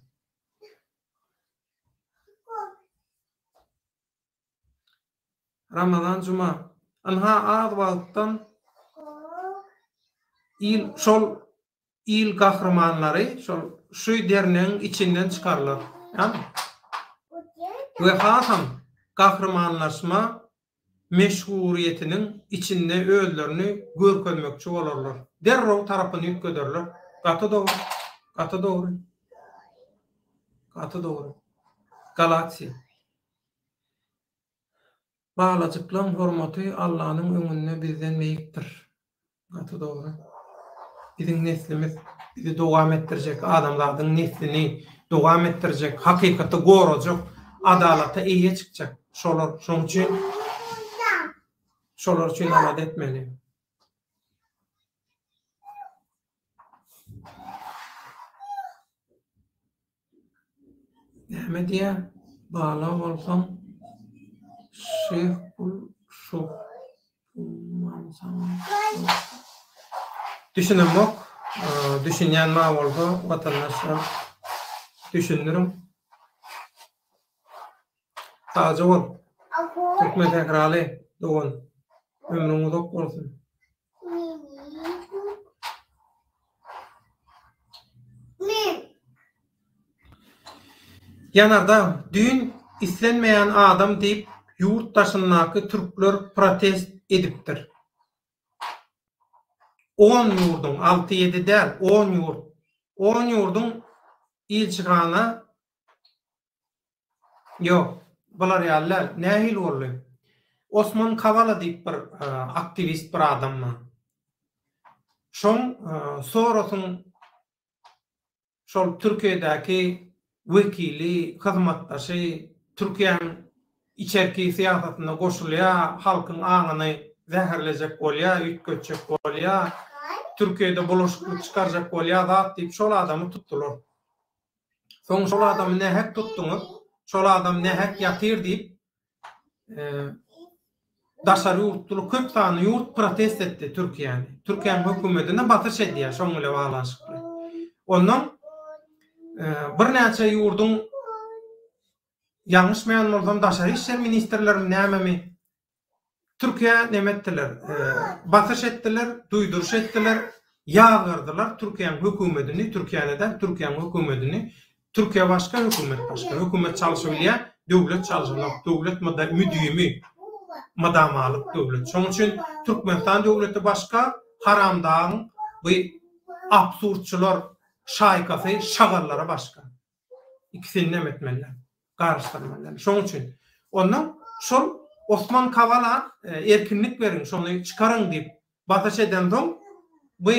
[SPEAKER 1] Ramazan Cuma. Anha az wagtdan il gahrmanlary şu derneğin içinden çıkarlar. Yani ve hasam gahrmanlaşma meşhuriyetinin içinde özlerini görkezmekçi bolarlar. Derrow tarapyny ýütkederler. Gaty doğru. Galaksiya. Bağlacıklaryň hormaty Allah'ın öňünde bizden meýikdir. Gaty doğru. Biziň neslimiz bizi dowam etdirjek, adamlaryň neslini dowam etdirjek, hakykaty gorajak, adalaty eýe çykjak. Şolar üçin amad etmeli. Näme diýär? Bağla bolsam Şeyh şu düşünemek, düşünýän ma bolsa watandaşlar düşünürüm. Taja bol. Türkmen tekrarly dogan. Ömrüň uzak bolsun. Yanarda dün islenmeyen adam deyip yurt taşınnaky türkler protest edipdir. 10 yurdun, 6-7 del, 10 yurt. 10 yurdun ilçigana yok. Bular ýalylar nähil boldy? Osman Kavala diýip bir aktivist bir adamma. Şoň Soros'un şol Türkiýedäki wekili, hyzmatdaşy, Türkiýanyň içerki siýasatyna goşulýar, halkyň aňyny zäherlejek bolýar, ütköçek bolýar, Türkiýede boluşyklyk çykarjak bolýar zat diýip şol adamy tutdular. Soň şol adamy nähek tutduňyz? Şol adam nähek ýatyr diýip daşary ýurtly köp sany ýurt protest etdi Türkiýany. Türkiýanyň hökümetine batyş edýär şoň bilen baglanşykly. Ondan bir näçe ýurdun ýalňyş meýan bolsam daşary işler ministrleri näme Türkiýe nemetdiler, batyş etdiler, duýduruş etdiler, ýagyrdylar Türkiýanyň hökümetini, Türkiýanyň hökümetini, Türkiýe başga, hökümet başga. Hökümet çalışy bilýär, döwlet çalışýar, döwlet müdürimi, madamalyk döwlet. Şoň üçin Türkmenistan döwleti başga, haramdaň bu absurdçylar şaýkasy, şagarlara başga. İkisini nemetmeliler, garşdyrmalylar. Şoň üçin ondan şol Osman Kavala erkinlik verin, şonu çıkarın deyip batyş eden soň bu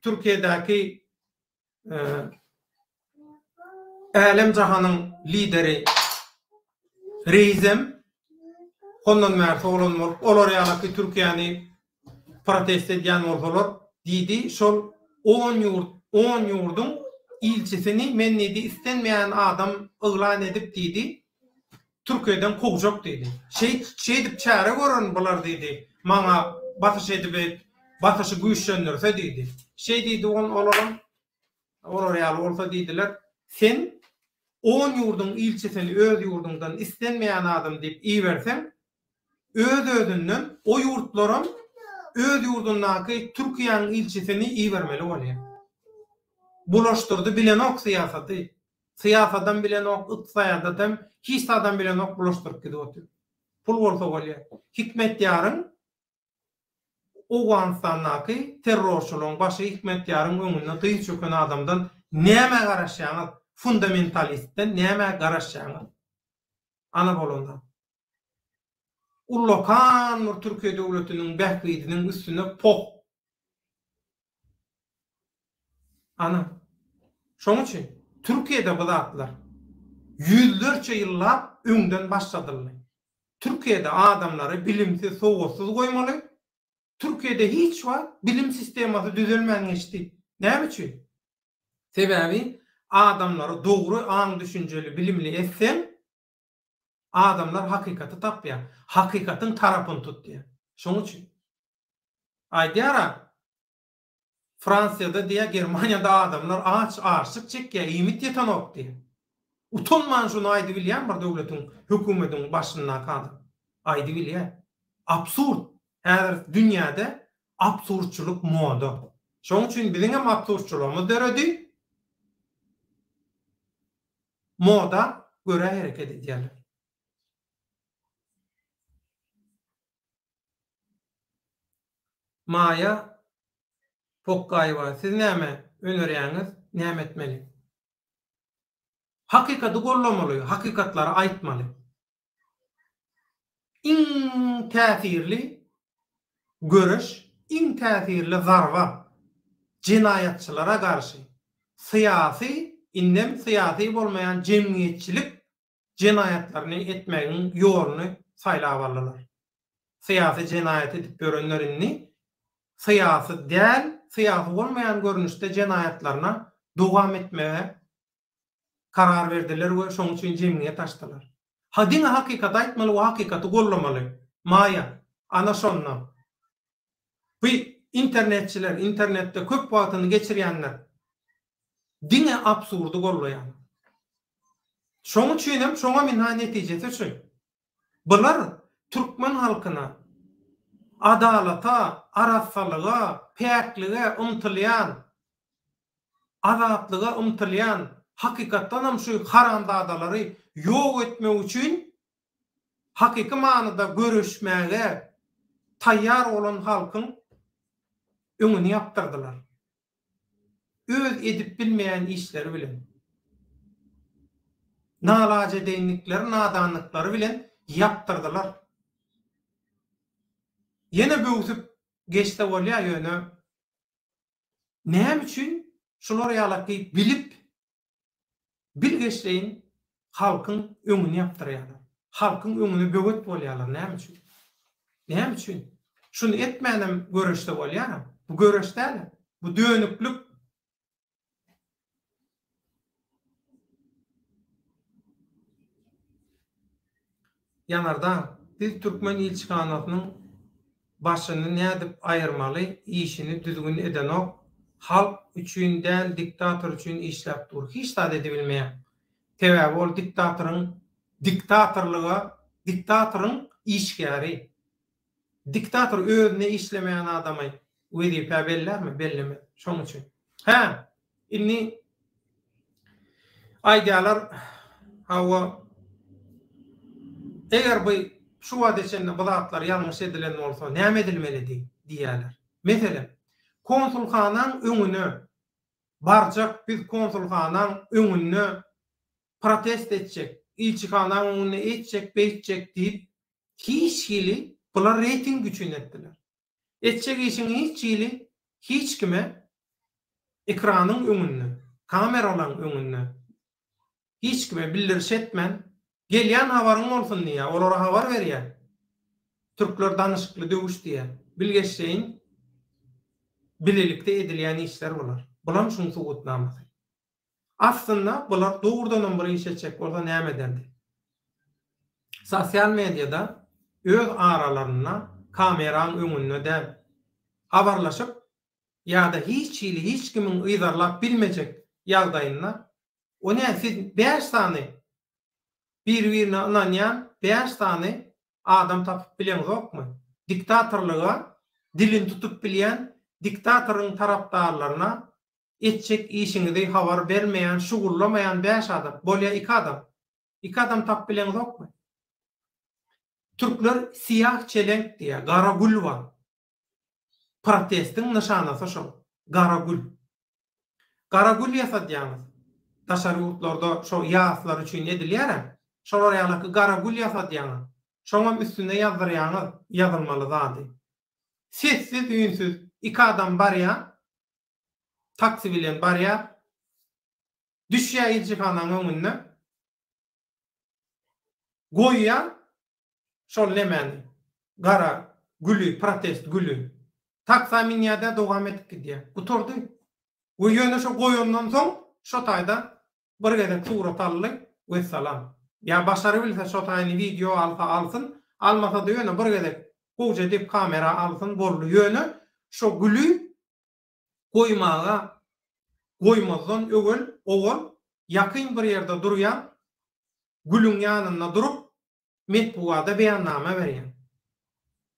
[SPEAKER 1] Türkiýedäki Alem jahanyň lideri Reizem ondan mersi olar ýalaky Türkiýany protest edýän bolsalar diýdi, şol 10 ýurdun ilçisini men nedi istenmeýän adam yglan edip diýdi. Türkiýeden kowjak diýdi. Şey dip çäre görün bular diýdi. Maňa batyş edip batyşy güýçlendirse diýdi. Şey diýdi olar ýaly bolsa diýdiler. Sen 10 ýurdun ilçesini öz ýurdundan istenmeýän adam diýip iýersen, öz-özünden o ýurtlaryň öz ýurdundaky Türkiýanyň ilçesini iýermeli bolýar. Bulaşdyrdy bilenok syýasaty. Syýasadan bilenok, ykdysadan hiç adam bilenok bulaşdyryp gidýär. Pul bolsa bolýar. Hikmet ýaryn Owganistanyň terrorçylygyň başy Hikmet ýaryn öňüne tyý çöken adamdan näme garaşýaňyz? Fundamentalistden näme garaşýaňyz? Ana bolanda. Ullakan Türkiýe döwletiniň bähbidiniň üstüne pok. Ana. Şoň üçin Türkiýede bu zatlar yüzlerce ýyllar öňden başladylar. Türkiýede adamlary bilimsiz, sowgatsız goýmaly. Türkiýede hiç var bilim sistemasy düzelmän geçdi. Näme üçin? Sebebi adamlary dogry, aň düşünjeli, bilimli etsen adamlar hakikaty tapýar. Hakikatyň tarapyny tutýar. Şoň üçin aýdýara Fransiyada diye Germanya'da adamlar açık çekýär, ýymit ýetenok diye. Utanman şunu aýdy bilýän bir döwletiň, hökümetiň başynda kaldy. Aýdy bilýär. Absurd. Häzir dünýäde absurdçylyk moda. Şoň üçin biziň hem absurdçylygymyz deredi. Moda göre hereket edýärler. Maya Pokkaýwa, siz näme önerýäňiz, näme etmeli? Hakikaty gollamaly, hakikatlary aýtmaly. Iň täsirli görüş, iň täsirli zarba jinayatçylara garşy syýasy, indem syýasy bolmaýan jemgyýetçilik jinayatlaryny etmegiň ýoluny saýlap aldylar. Syýasy jinayat edip görenlerini syýasy däl, syýasy bolmaýan görnüşde jinayatlaryna dowam etmege karar berdiler we şoň üçin jemgyýet açdylar. Hadin hakikat aýtmaly, o hakikaty gollamaly. Maya, ana şondan. Bu internetçiler, internetde köp wagtyny geçirýänler diňe absurdy gollaýar. Şoň üçin hem şoňa men netijesi şu. Bular türkmen halkyna adalata, arassalyga, päklige umtylýan, azatlyga umtylýan, hakikatdan hem şu haramdadalary ýok etmek üçin hakiki manada görüşmäge taýýar bolan halkyň öňüni ýaptyrdylar. Öz edip bilmeýän işleri bilen, nalaje deýnikleri, nadanlyklary bilen ýaptyrdylar. Yine böwsüp geçte bolýar ýöne. Näme üçin şular ýalaky bilip bilgeçleýin halkyň öňüni ýaptyrýarlar. Halkyň öňüne böwet bolýarlar. Näme üçin? Näme üçin? Şunu etmänem göreşde bolýar. Bu göreşde, bu dönüklük ýanarda biz Türkmen ilçikanatynyň başyny nädip aýyrmaly, işini düzgün eden ok, halk üçin däl, diktator üçin işläp dur. Hiç zat ede bilmeýär. Sebäbi ol diktatorlyga işgäri. Diktator özüne işlemeýän adamy wezipe bellermi? Belleme. Şonuň üçin. Ha, inni aýdýalar hawa eger bu şu wagt içinde bu zatlar ýalňyş edilen bolsa näme edilmeli diýýärler. Meselem, konsulxanaň öňüne barjak biz konsulxanaň öňüne protest etjek, ilçihanaň öňüne etjek, beýtjek diýip hiç hili bular reyting güçün etdiler. Etjek işin hiç hili hiç kime ekranyň öňüne, kameralarň öňüne hiç kime bildiriş etmen gelýän habaryň bolsun diýä, olara habar berýär. Türkler danışykly döwüş diýä. Bilgeçseýin bilelikde edilýän işler bolar. Bular şuň sugutnamasy. Aslında bular doğrudan bir iş etjek bolsa näme derdi? Sosial mediada öz aralaryna kameraň öňünde de habarlaşyp ýa-da hiç kimin ýyzarlap bilmejek ýagdaýynda o näme siz 5 sany bir-birine inanýan 5 sany adam tapyp bilen zokmy? Diktatorlyga dilin tutup bilýän diktatoryň tarapdarlaryna etjek işiňizi habar bermeýän, şugullamaýan 5 adam, bolýa 2 adam. 2 adam tapyp bilen zokmy? Türkler siyah çelenk diye, gara gül var. Protestin nişanası şu, gara gül. Gara gül yasadýanyz. Taşary ýurtlarda şu ýaslar üçin edilýär. Şolar ýaly gara gül yasadýanyz. Şoňam üstüne ýazdyrýanyz, ýazylmaly zady. Sessiz ünsüz 2 adam barýa, taksi bilen barýa, düşýär ilçihanaň öňünde. Goýýar şol nemeni, gara gülü, protest gülü. Taksa minýada dowam etip gidýär. Guturdy. Bu ýöne şo goýandan soň şo taýda bir gezek surat aldy we salam. Ya başary bilse şo taýny video alsyn, almasa da ýöne bir gezek goýja dip kamera alsyn boldy. Ýöne şo gülü goýmazdan öwel owal ýakyn bir ýerde durýan gülüň ýanyna durup metbuada beýannama berýär.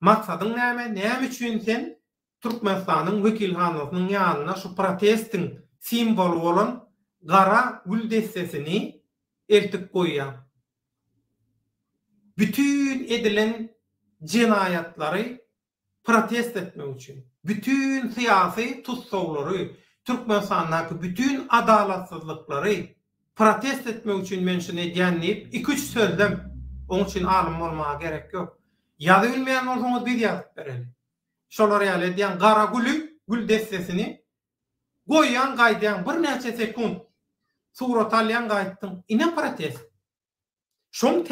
[SPEAKER 1] Maksadyň näme? Näme üçin sen Türkmenistanyň wekilhanasynyň ýanyna şu protestin simbolu bolan gara gül destesini eltip goýýar. Bütün edilen jinayatlary protest etmek üçin, bütün siyasi tutsawlary, Türkmenistanyň bütün adalatsızlyklary protest etmek üçin men şunu edýänlip 2-3 sözdem. Onun için alim bolmaga gerek yok. Ýazy bilmeýän bolsaňyz biz ýazyp bereli. Şolar ýaly edýän gara gül destesini goýýan gaýdýan bir näçe sekund surat alýan gaýtdyň. Ine protest. Şoň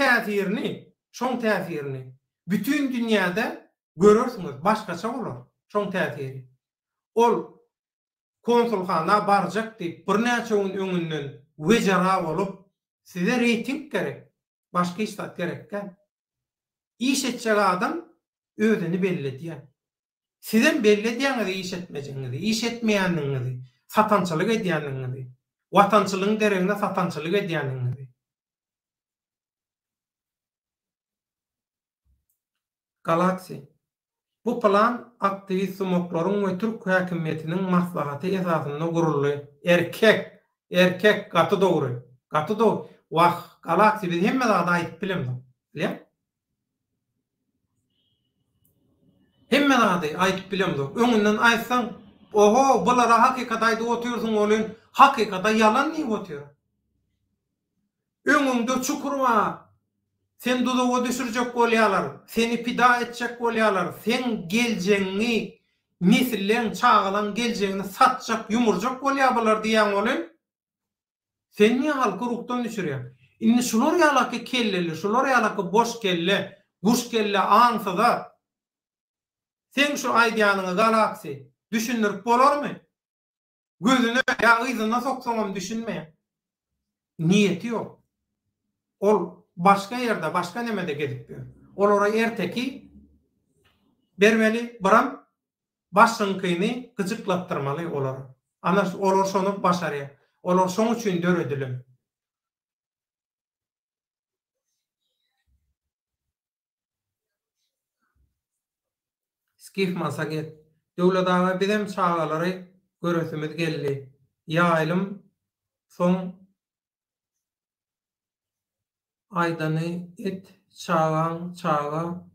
[SPEAKER 1] täsirini bütün dünýäde görürsüňiz, başgaça bolar. Şoň täsiri. Ol konsulxana barjak diýip bir näçe öňünden wejara bolup size reyting gerek. Başka işler gerekken. İş etjek adam özüni belli edýär. Sizin belli edýäňizi iş etmejeňizi, iş etmeýänligiňizi, satançylyk edýänligiňizi, watançylygyň deregine satançylyk edýänligiňizi. Galaxy. Bu plan aktivist moklaryň we Türk häkimetiniň maslahaty esasynda guruldy. Erkek gaty dogry. Wah, Galaxy biz hemme zada aýdyp bilemdim. Bilem? Hemme zada aýdyp bilemdim. Öňünden aýtsaň, oho, bulara hakykat aýdyp oturýarsyň bolýan, hakykata ýalan diýip oturýar. Öňüňde çukur bar. Sen duduga düşürjek bolýarlar, seni pida etjek bolýarlar, sen geljeňi, nesilleň çağılan geljeňini satjak, ýumurjak bolýar bular diýen bolýan. Sen niye halkı ruhtan düşürüyor? İnne şular ýaly kelleli, şular ýaly boş kelle, guş kelle ansa da sen şu aýdýanyňy Galaxy düşündirip bolarmy? Gözüne ýa ýyzyna soksaňam düşünmeýär. Niyeti ýok. Ol başka ýerde, başka nemede gedip ber. Olara erteki bermeli, biram başyňkyny gyjyklatdyrmaly olar. Ana olar şonu başarýar. Olar şoň üçin dörediler. Skif masaget. Döwlet aga bizem çağalary göresimiz geldi. Ýaýlym soň aýdany et çağan çağa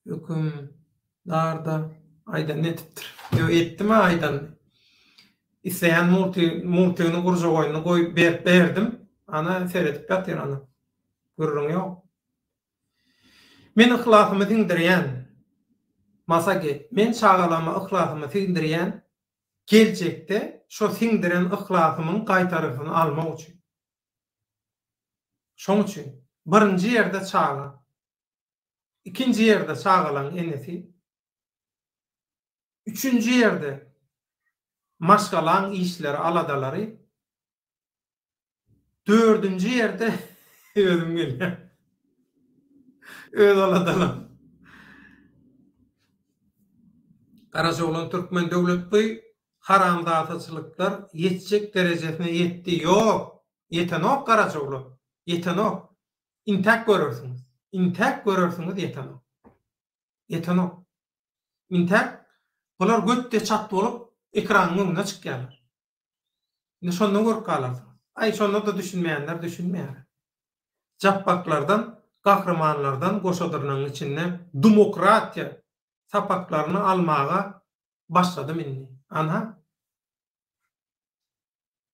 [SPEAKER 1] hüküm darda aýdan etipdir. Ýo etdimi aýdan? Isleýän multyny gurjagoýny goýup berdim. Ana seredip ýatyr ana. Görüň ýok. Men ihlasymyň dindirýän masaget, men çağalama ihlasymyň dindirýän geljekde şo sindiren ihlasymyň gaýtarysyny almak üçin. Şoň üçin birinji ýerde çağa, ikinji ýerde çağalan enesi, üçünji ýerde maşgalan işleri aladalary, dördünji ýerde özüm gelýär. Öz aladalar. Karaçoğlan Türkmen Döwletli haramzatçylyklar ýetjek derejesine ýetdi. Ýok, ýetenok Karaçoğlan. Ýetenok. Intak görürsiňiz. Intak görürsiňiz ýetenok. Ýetenok. Intak bular götte çat bolup ekranyň öňüne çykýarlar. Ine şondan görüp galarsyň. Ay şonu da düşünmeýänler düşünmeýär. Jappaklardan, gahramanlardan goşadyrnyň içinde demokratiýa sapaklaryny almaga başlady minni. Ana.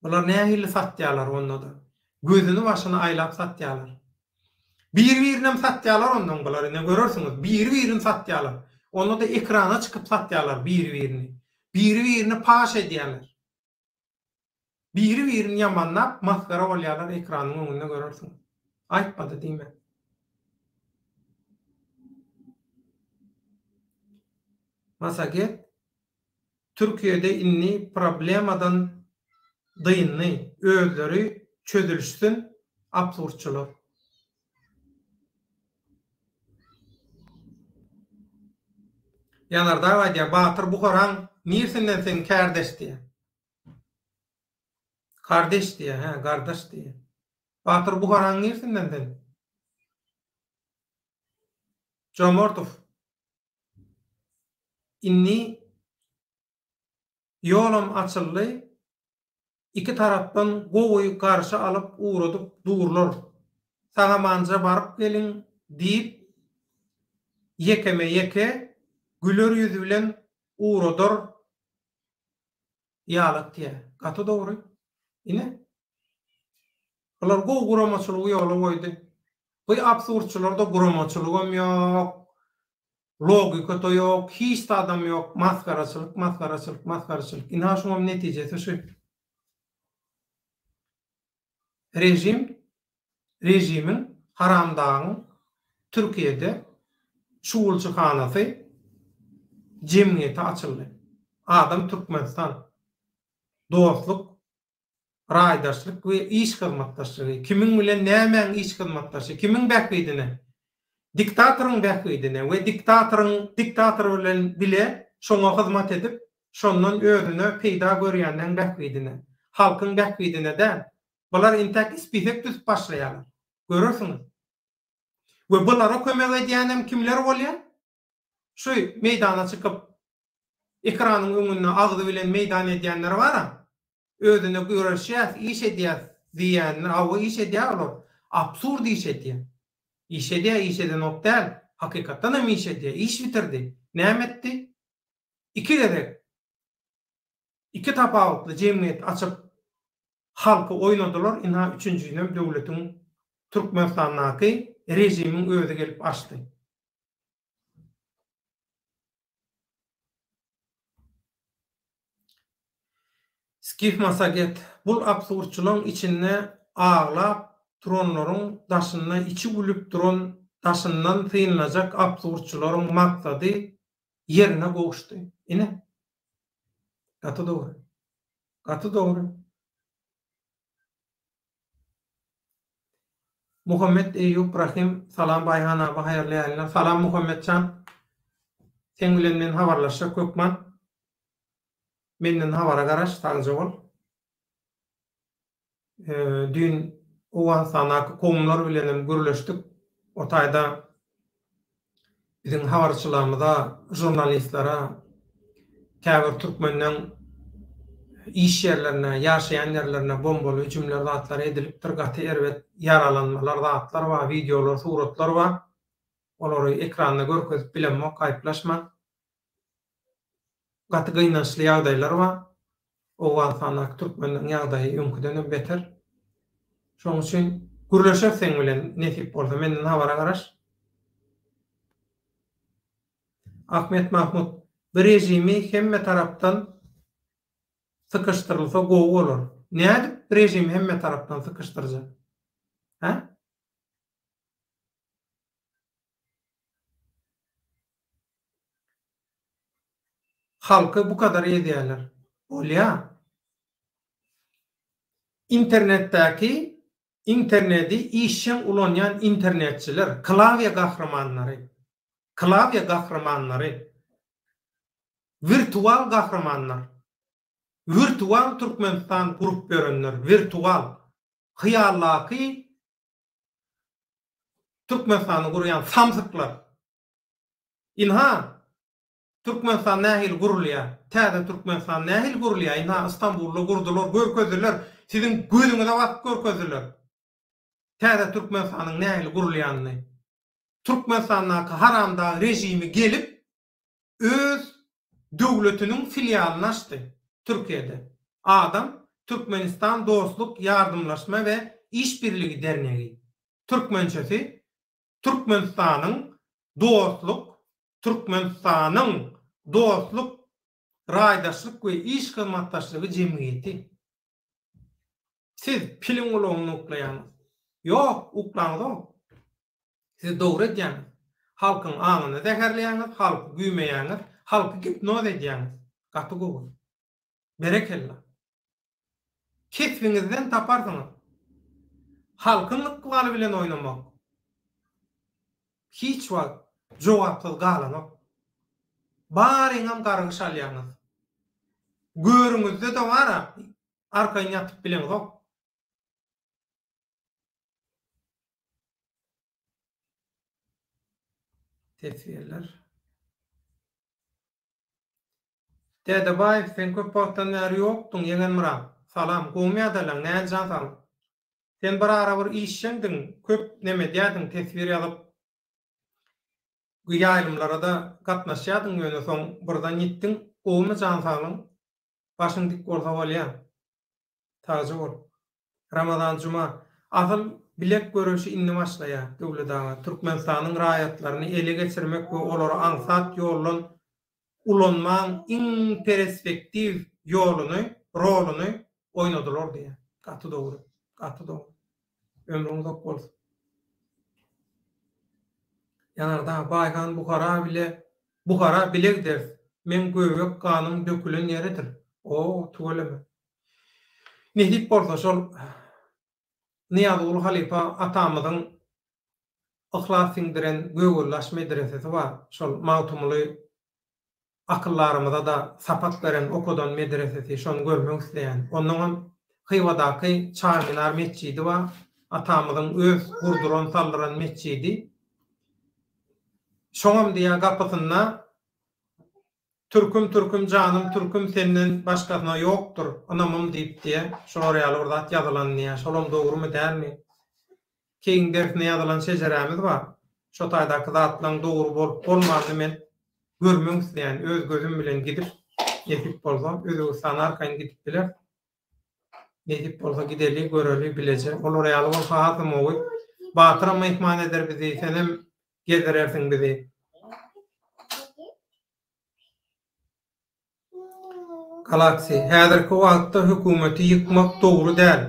[SPEAKER 1] Bular nähili satýarlar onda da. Gözüni başyna aýlap satýarlar. Bir-birine satýarlar ondan bular. Ne görürsiňiz? Bir-birini satýarlar. Onda da ekrana çykyp satýarlar bir-birini. Bir-birini paş edýärler. Bir-birini ýamanlap maskara bolýarlar ekranyň öňünde görürsiňiz. Aýtmady diýme. Masaget Türkiýede inni problemadan dyny özleri çözülüşsin absurdçylar. Yanarda aýdýar Batyr Buharan nirsinden sen kardeş diýär. Kardeş diýär, gardaş diýär. Batyr Buharan nirsinden? Jomortov. Inni ýolum açyldy. İki tarapdan gowy garşy alyp uğradyp durlar. Sağa manja baryp gelin diýip yekeme yeke güler ýüzi bilen uğradyr. Ýalyk diýär. Gaty dogry. Ine. Olar gowy guramaçylygy ýola goýdy. Bu absurdçylarda guramaçylygam ýok. Logika da yok, hiç de adam yok. Maskaraçılık. İnan şunun neticesi şu. Rejimin haramdağın Türkiye'de şuulçıkhanası cemiyeti açıldı. Adam Türkmenistan, dostluk, raydaşlık ve iş hizmetdaşlığı. Kimin bilen nämen iş hizmetdaşlığı, kimin bäkidine? Diktatorun bäkidine we diktator bilen bile şoňa hyzmat edip, şondan özüne peýda görýänden bäkidine, halkyň bäkidine de bular intak ispifek düz başlaýarlar. Görürsiňiz. We bulara kömek edýänem kimler bolýar? Şu meýdana çykyp ekranyň öňünde agdy bilen meýdan edýänler bar. Özüne görüşýär, iş edýär diýenler, awy iş edýärler. Absurd iş edýär. İş edýär nokta. Hakykatdan hem iş edýär. İş bitirdi. Näme etdi? İki tapawutly jemgyýet açyp halky oýnadylar. Ina üçünjüne döwletiň Türkmenistanyňky rejimiň özü gelip açdy. Skif masaget bul absurdçylygyň içinde ağlap turanlaryň daşyna içi gülüp duran daşyndan tynlanajak absurdçylaryň maksady yerine goşdy. Ine. Gaty dogry. Muhammed Eyyub Rahim salam Bayhan abi hayırlı yayınlar. Salam Muhammedcan. Sen bilen men habarlaşa Kökman. Menden habara garaş taňjy bol. Dün owan sanaky komlar bilenem görleşdik. O taýda biziň habarçylarymyza, jurnalistlara, käbir türkmenden iş yerlerine, ýaşaýan yerlerine bombaly hüjümler zatlar edilipdir. Gaty erbet yaralanmalar zatlar we videolar, suratlar bar. Olary ekranda görkezip bilenmek gaýplaşma. Gaty gynançly ýagdaýlar bar. Owan sanaky türkmenden ýagdaýy öňküden beter. Şoň üçin gürleşer sen bilen nesip bolsa menden habara garaş. Ahmet Mahmud bir rejimi hemme tarapdan sıkıştırılsa gowy bolar. Näde rejim hemme tarapdan sıkıştırjak? Ha? Halkı bu kadar ýedýärler. Bolýa. Interneti işen ulanyan internetçiler, klavye kahramanları, virtual kahramanlar, virtual Türkmenistan kurup berenler, virtual, hıyallaki Türkmenistan'ı kuruyan samsıklar. İnha, Türkmenistan nähil gurulýa, täze Türkmenistan nähil gurulýa, inha İstanbul'da gurdular, görkezdiler, sizin gözüňize bakyp görkezdiler. Täze Türkmenistanyň nähil gurulýanyny. Türkmenistan'daki haramda rejimi gelip öz döwletiniň filialini açdy Türkiýede. Adam Türkmenistan Dostluk, Ýardymlaşma we İşbirligi Dernegi. Türkmençesi Türkmenistanyň Dostluk, Raýdaşlyk we iş hyzmatdaşlygy jemgyýeti. Siz pilim ulanyny uklaýanyz. Ýok, uklaňyz. Siz dogry edýäňiz. Halkyň aňyny zäherleýäňiz, halky güýmeýäňiz, halky gipnoz edýäňiz. Gaty gowy. Berekella. Kesbiňizden taparsyňyz. Halkyň ykbaly bilen oynamak. Hiç wagt jogapsyz galanok. Baryňam gargy şalýaňyz. Görüňizde de bara arkaýy ýatyp bileňiz. Tesirler. Dede bay, sen köp wagtdan bäri ýokduň, ýegen Murat. Salam, goňmýadalar, näme jan salam. Sen bir ara bir işçiňdiň, köp neme diýädiň, tesir ýalyp ýaýlymlara da gatnaşýadyň, ýöne soň birden ýitdiň, goňmy jan salam. Başyň dik bolsa bolýar. Taýjy bol. Ramazan juma asıl bilek görüşi inni başlaýar döwletde Türkmenistanyň raýatlaryny ele geçirmek we olary aňsat ýolun ulanmaň iň perspektiv ýoluny, roluny oýnadylar diýär. Gaty dogry. Ömrüň uzak bolsun. Ýanarda Baýgan Buhara bilek der. Men göwek kanym dökülen ýeridir. O, tugeleme. Nehip bolsa şol Niyaz ulu halifa atamyzyň ihlas siňdiren göwürlaş medresesi bar. Şol mawtumly akyllarymyza da sapat beren okudan medresesi şonu görmek isleýän. Onuň Hyýwadaky Çarminar mesçidi bar. Atamyzyň öz gurduran saldyran mesçidi. Şoňam diýä gapysyna Türküm canım, Türküm senden başkasyna ýokdur. Anamam diýip diýe, şoňa ordat ýazylan diýä, şolam dogrymy dälmi? Keň dersine ýazylan şejeremiz bar. Şo taýdaky zatlaryň dogry bolup bolmady men görmek isleýän, öz gözüm bilen gidip ýetip bolsam, Özbegistan arkaň gidip biler. Ýetip bolsa gideli, göreli, bilece. Olar ýaly bolsa hatym ogy. Batyra mehman eder bizi, senem gezerersiň bizi. Galaksi, häzirki wagtda hökümeti ýykmak dogry däl.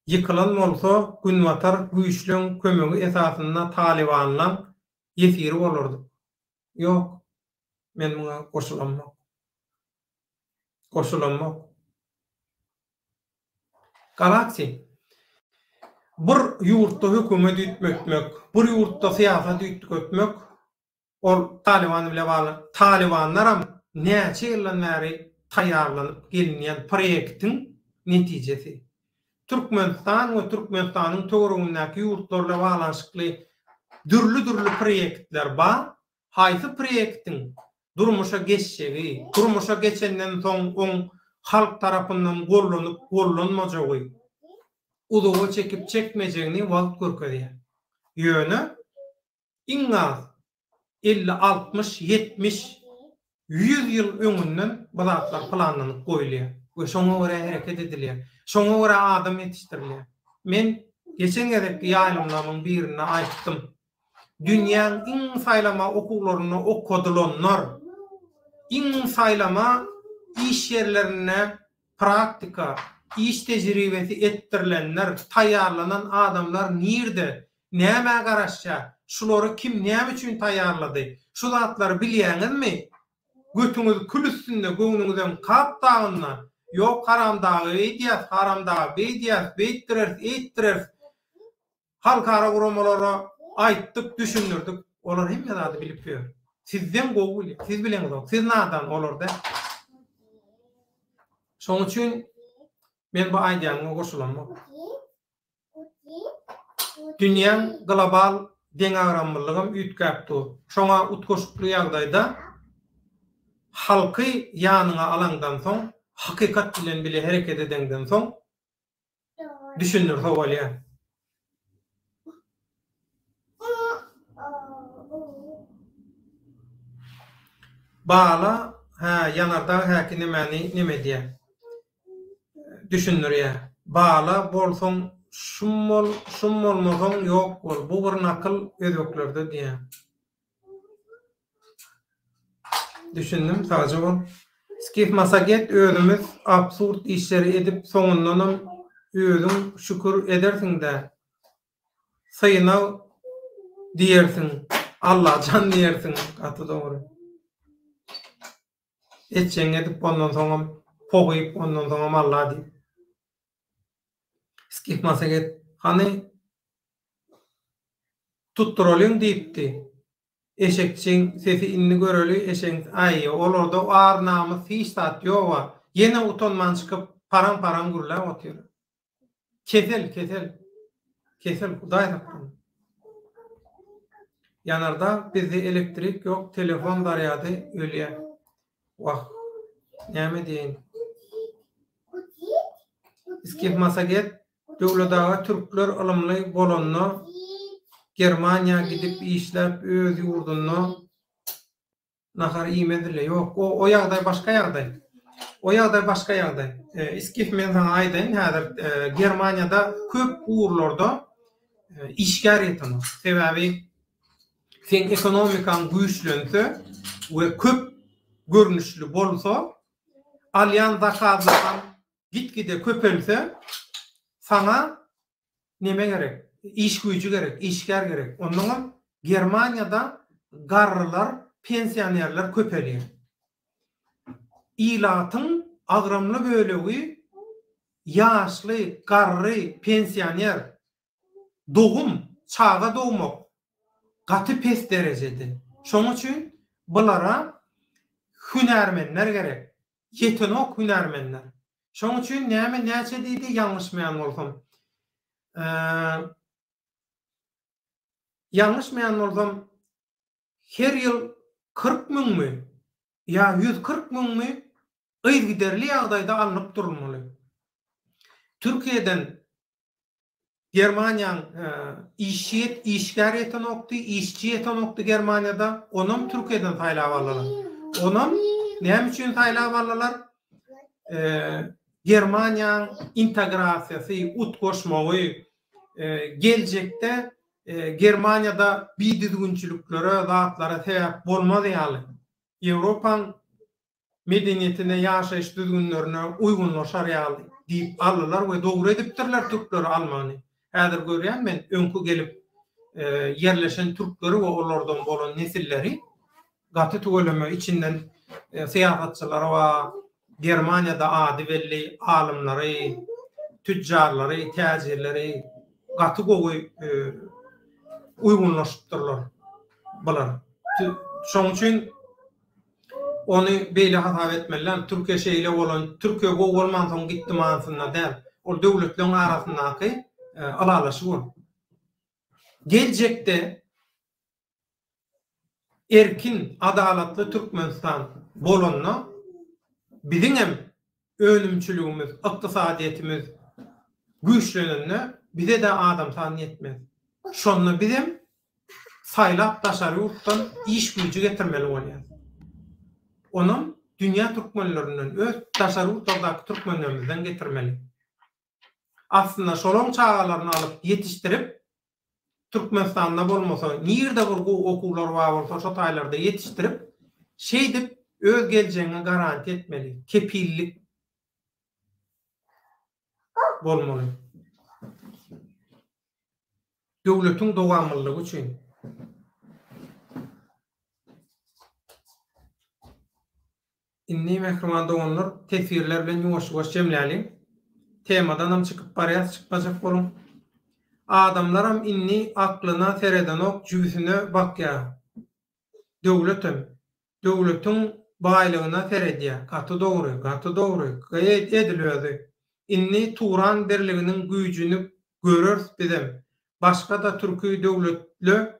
[SPEAKER 1] Ýykylan bolsa, günwatar güýçlüň kömegi esasynda Talibanlaň ýesiri bolardy. Ýok, men muňa goşulanmak. Galaksi, bir ýurtda hökümet ýitmekmek, bir ýurtda siýasat ýitmekmek, ol Taliban bile bağlı. Talibanlaram näçe ýyldan bäri taýýarlanyp gelinýän proýektiň netijesi. Türkmenistan we Türkmenistanyň töweregindäki ýurtlarla baglanşykly dürli proýektler bar. Haýsy proýektiň durmuşa geçşegi, durmuşa geçenden soň oň halk tarapyndan gollanmajagy, udugy çekip çekmejegini wagt görkezýär. Ýöne iň az 50, 60, 70, 100 ýyl öňünden bu zatlar planlanyp goýulýar we şoňa görä hereket edilýär. Şoňa görä adam yetişdirilýär. Men geçen gerek ýalymlaryň birine aýtdym. Dünýäň iň saýlama okuklaryny okudylanlar, iň saýlama iş yerlerine praktika, iş tejribesi ettirilenler, taýýarlanan adamlar nirde, näme garaşça, şulary kim näme üçin taýýarlady? Şu zatlary bilýäňizmi? Götüňiz kül üstünde göňüňizden kap dağına, yok haramdağı eýdýär, haramdağı beýdýär, beýtdirer, halkara guramalara aýtdyk, düşündirdik. Olar hemme zady bilip ber. Sizden gowul, siz bileňiz, siz nadan olarda. Şoň üçin men bu aýdýanyňa goşulanmak. Dünýäň global deňagramlygym ütkäpdi. Şoňa utgoşukly ýagdaýda halky ýanyňa alandan soň, hakykat bilen bile hereket edenden soň düşünür howalýar. Bala yanarda häkini meni nime diýär? Düşünürýär. Bala bolsoň şummolmagyň ýok bol. Bu bir nakyl öýdüklerde diýär. Düşündim sadece bol. Skif masaget özümüz absurd işleri edip soňundan özüň şükür edersiň-de syýnaw diýersiň. Allah can diýersiň. Atı dogry. Etçeň edip ondan soňam pogyp ondan soňam Allah diýip. Skif masaget hani tutturalım diýipdi. Eşekçiň sesi inni göreli eşeň aýy olarda ar namys hiç tat ýok. Ýene utanman çykyp param gurlar otýar. Kesel Hudaý tapdy. Yanarda bizde elektrik ýok, telefon darýady ölýär. Wah. Näme diýin? Skif masaget döwletaga türkler alymly bolanlar Germaniya gidip işläp öz ýurduny nahar iýmedile. Ýok, o ýagdaý başga ýagdaý. O ýagdaý başga ýagdaý. Skif men sana aýdyn, häzir Germaniýada köp uğurlarda işgär ýetýär. Sebäbi sen ekonomikaň güýçlense we köp görnüşli bolsa, alýan zakazlaryň gitgide köpelse, sana neme gerek? İş güýçi gerek, işgär gerek. Ondan Germaniýada garrylar, pensionerler köpelýär. Ilatyň agramly bölegi ýaşly, garry, pensioner dogum, çaga dogmak gaty pes derejede. Şoň üçin bulara hünärmenler gerek. Yetenek hünärmenler. Şoň üçin näçe diýdi ýalňyşmaýan bolsam. Ýalňyşmaýan bolsam her ýyl 40 000 ýa 140 000 ýygiderli ýagdaýda alınıp durulmaly. Türkiýeden Germaniýanyň işgär ýetenokdy, işçi ýetenokdy Germaniýada, onam Türkiýeden taýlap alýarlar. Onam näme üçin taýlap alýarlar? Germaniýanyň integrasiýasy, utgoşmagy, geljekde Germaniýada biýdüzgünçiliklere, zatlara sebäp bolmaz ýaly. Ýewropaň medeniýetine, ýaşaýyş düzgünlerine uýgunlaşar ýaly diýip alýarlar we dogry edipdirler türkleri Almany. Häzir görýän men öňkü gelip yerleşen türkleri we olardan bolan nesilleri gaty tögeleme içinden syýasatçylar we Germaniýada ady belli alymlary, tüccarlary, täzirleri gaty gowy uýgunlaşdyrlar. Bular Şoň üçin onu beýle hatap etmeliler. Türkiye şeýle bolan, Türkiye go bolman soň gitdi mansyna däl. Ol döwletleriň arasyndaky alalaşy bol. Geljekde erkin, adalatly Türkmenistan bolanna biziň hem önümçülüğümüz, ykdysadyetimiz güýçlenende bize de adam sany yetmez. Şonu bizim saylap daşary urtdan iş güýçi getirmeli bolýar. Onun dünya Türkmenlerinden öz daşary urtdaky Türkmenlerimizden getirmeli. Aslında şolong çağalaryny alıp yetiştirip Türkmenistanda bolmasa nirde bir okullar var bolsa şo taýlarda yetiştirip şeýdip öz geljeğine garanti etmeli. Kepillik bolmaly. Döwletiň dowamlılıgy üçin. Inni mehriman doganlar tesirler bilen ýuwaş-ýuwaş jemläli. Temadan hem çıkıp barýar çıkmajak bolun. Adamlaram inni aklyna seredenok jüýsüne bakýar. Döwletiň baýlygyna seredýär. Gaty dogry, gaýet edilýärdi. Inni Turan derliginiň güýjüni görür bizem. Başga da Türkiýe döwletli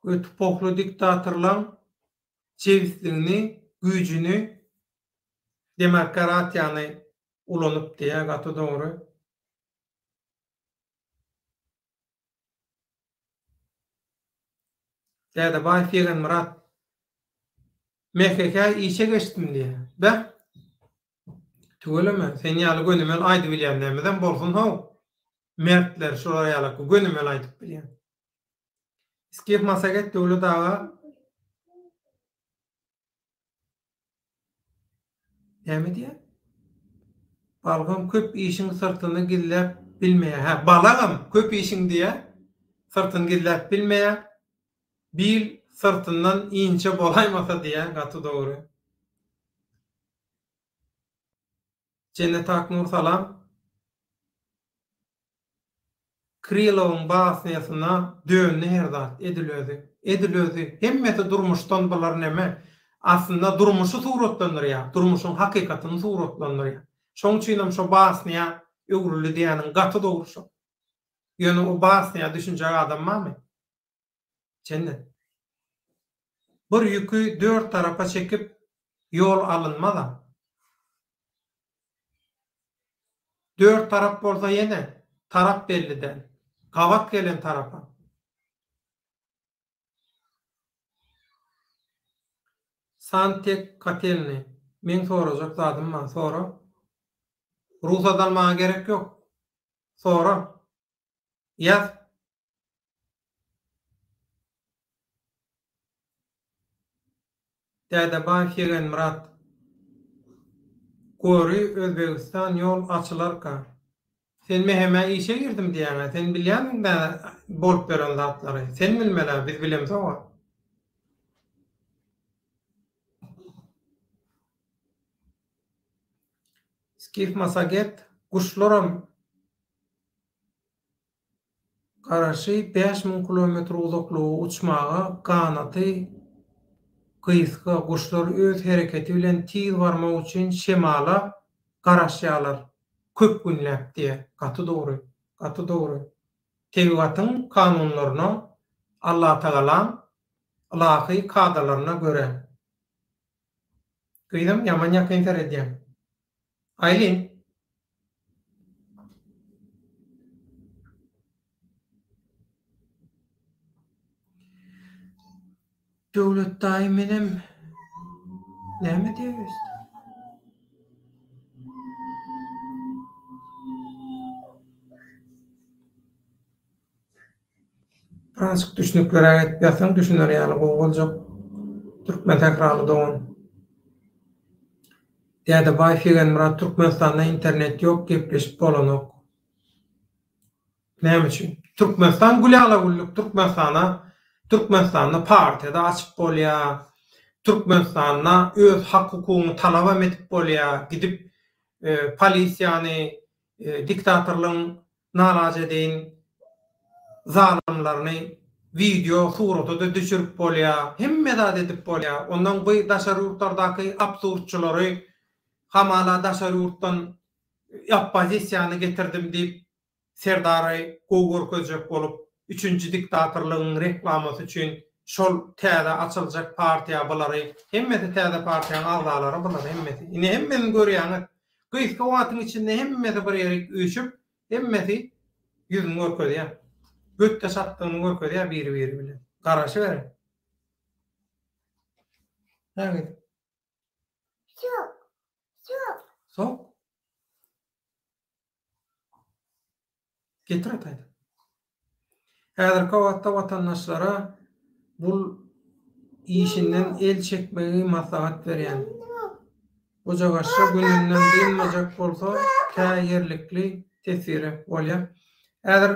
[SPEAKER 1] ötpoklu diktatorlaryň çewisligini, güýjüni demokratiýany ulanyp diýär, gaty dogry. Däde baý fiýen Murat MKK işe geçdim diýär. Bä? Tügeleme, sen ýaly gönümel aýdyp bilýänlerden bolsun haw. Mertler şolara ýaly gönümel aýdyp bilýän. Skip masaget döwlet daga näme diýär? Balgam köp işiň sırtyny gillep bilmeýär. Ha, balagam köp işiň diýär. Sırtyny gillep bilmeýär. Bil sırtyndan inçe bolaýmasa diýär, gaty dogry. Cennet Aknur salam. Krilowyň basyňasyna dönni herdat edilýärdi. Hemmeti durmuşdan bular näme? Aslında durmuşy suratlandyrýar, durmuşyň hakikatyny suratlandyrýar. Şoň üçin hem şo basyňa öwrüli diýäniň gaty dogry şo. Ýöne o basyňa düşünjek adam mamy? Cennet. Bir ýükü 4 tarafa çekip yol alınmadan. 4 taraf bolsa ýene taraf belliden. Gawat gelen tarafa. Santek Katelni. Men sorajak zadym man sonra. Ruhsat almağa gerek yok. Sonra. Yaz. Däde baý fiýen Murat. Gory Özbegistan yol açylarka. Sen meheme işe girdim diýäňe. Sen bilýänmiň bolup beren zatlary. Sen bilmeli, biz bilemiz o. Skif masaget kuşlaram garaşy 5000 kilometr uzaklygy uçmaga kanaty kıyıska kuşlar öz hereketi bilen tiz varmak üçin şemala garaşýarlar. Köp günläp diýe. Gaty dogry. Tebigatyň kanunlaryna Allah Taala ilahy kadalaryna göre. Gydym ýaman ýakyn seredýär. Aylin. Döwlet daýymynem näme diýýär? Fransız düşünüklere etýärsen düşünür ýaly boljak. Türkmen tekrarly dogan. Däde baý fiýen Murat Türkmenistanda internet ýok, gepleşip bolanok. Näme üçin? Türkmenistan gulala gulluk Türkmenistanda partiyada açyp bolýar. Türkmenistanda öz hak hukugyny talap edip bolýar. Gidip polisiýany, diktatorlygyň narazy edýän zalimlaryny video, surata da düşürüp bolýar, hemme da edip bolýar. Ondan bu daşary ýurtlardaky absurdçylary hamala daşary ýurtdan oppozisiýany getirdim diýip Serdary gowgorkajak bolup 3-nji diktatorlygyň reklamasy üçin şol täze açyljak partiýa bulary, hemmeti täze partiýanyň agdalary bulary hemmeti. Ine hemmeni görýäňiz. Gyýyska wagtyň içinde hemmeti bir ýere üýşüp, hemmeti ýüzüni görkezýär. Götte satdygyny görkezýär biri bilen. Garaşy berin. Näme? Sok. Getir ataydı. Häzirki wagtda watandaşlara bul işinden el çekmegi maslahat berýän. Ojagaşça gününden diýilmejek bolsa, täýerlikli tesiri bolýar. Häzir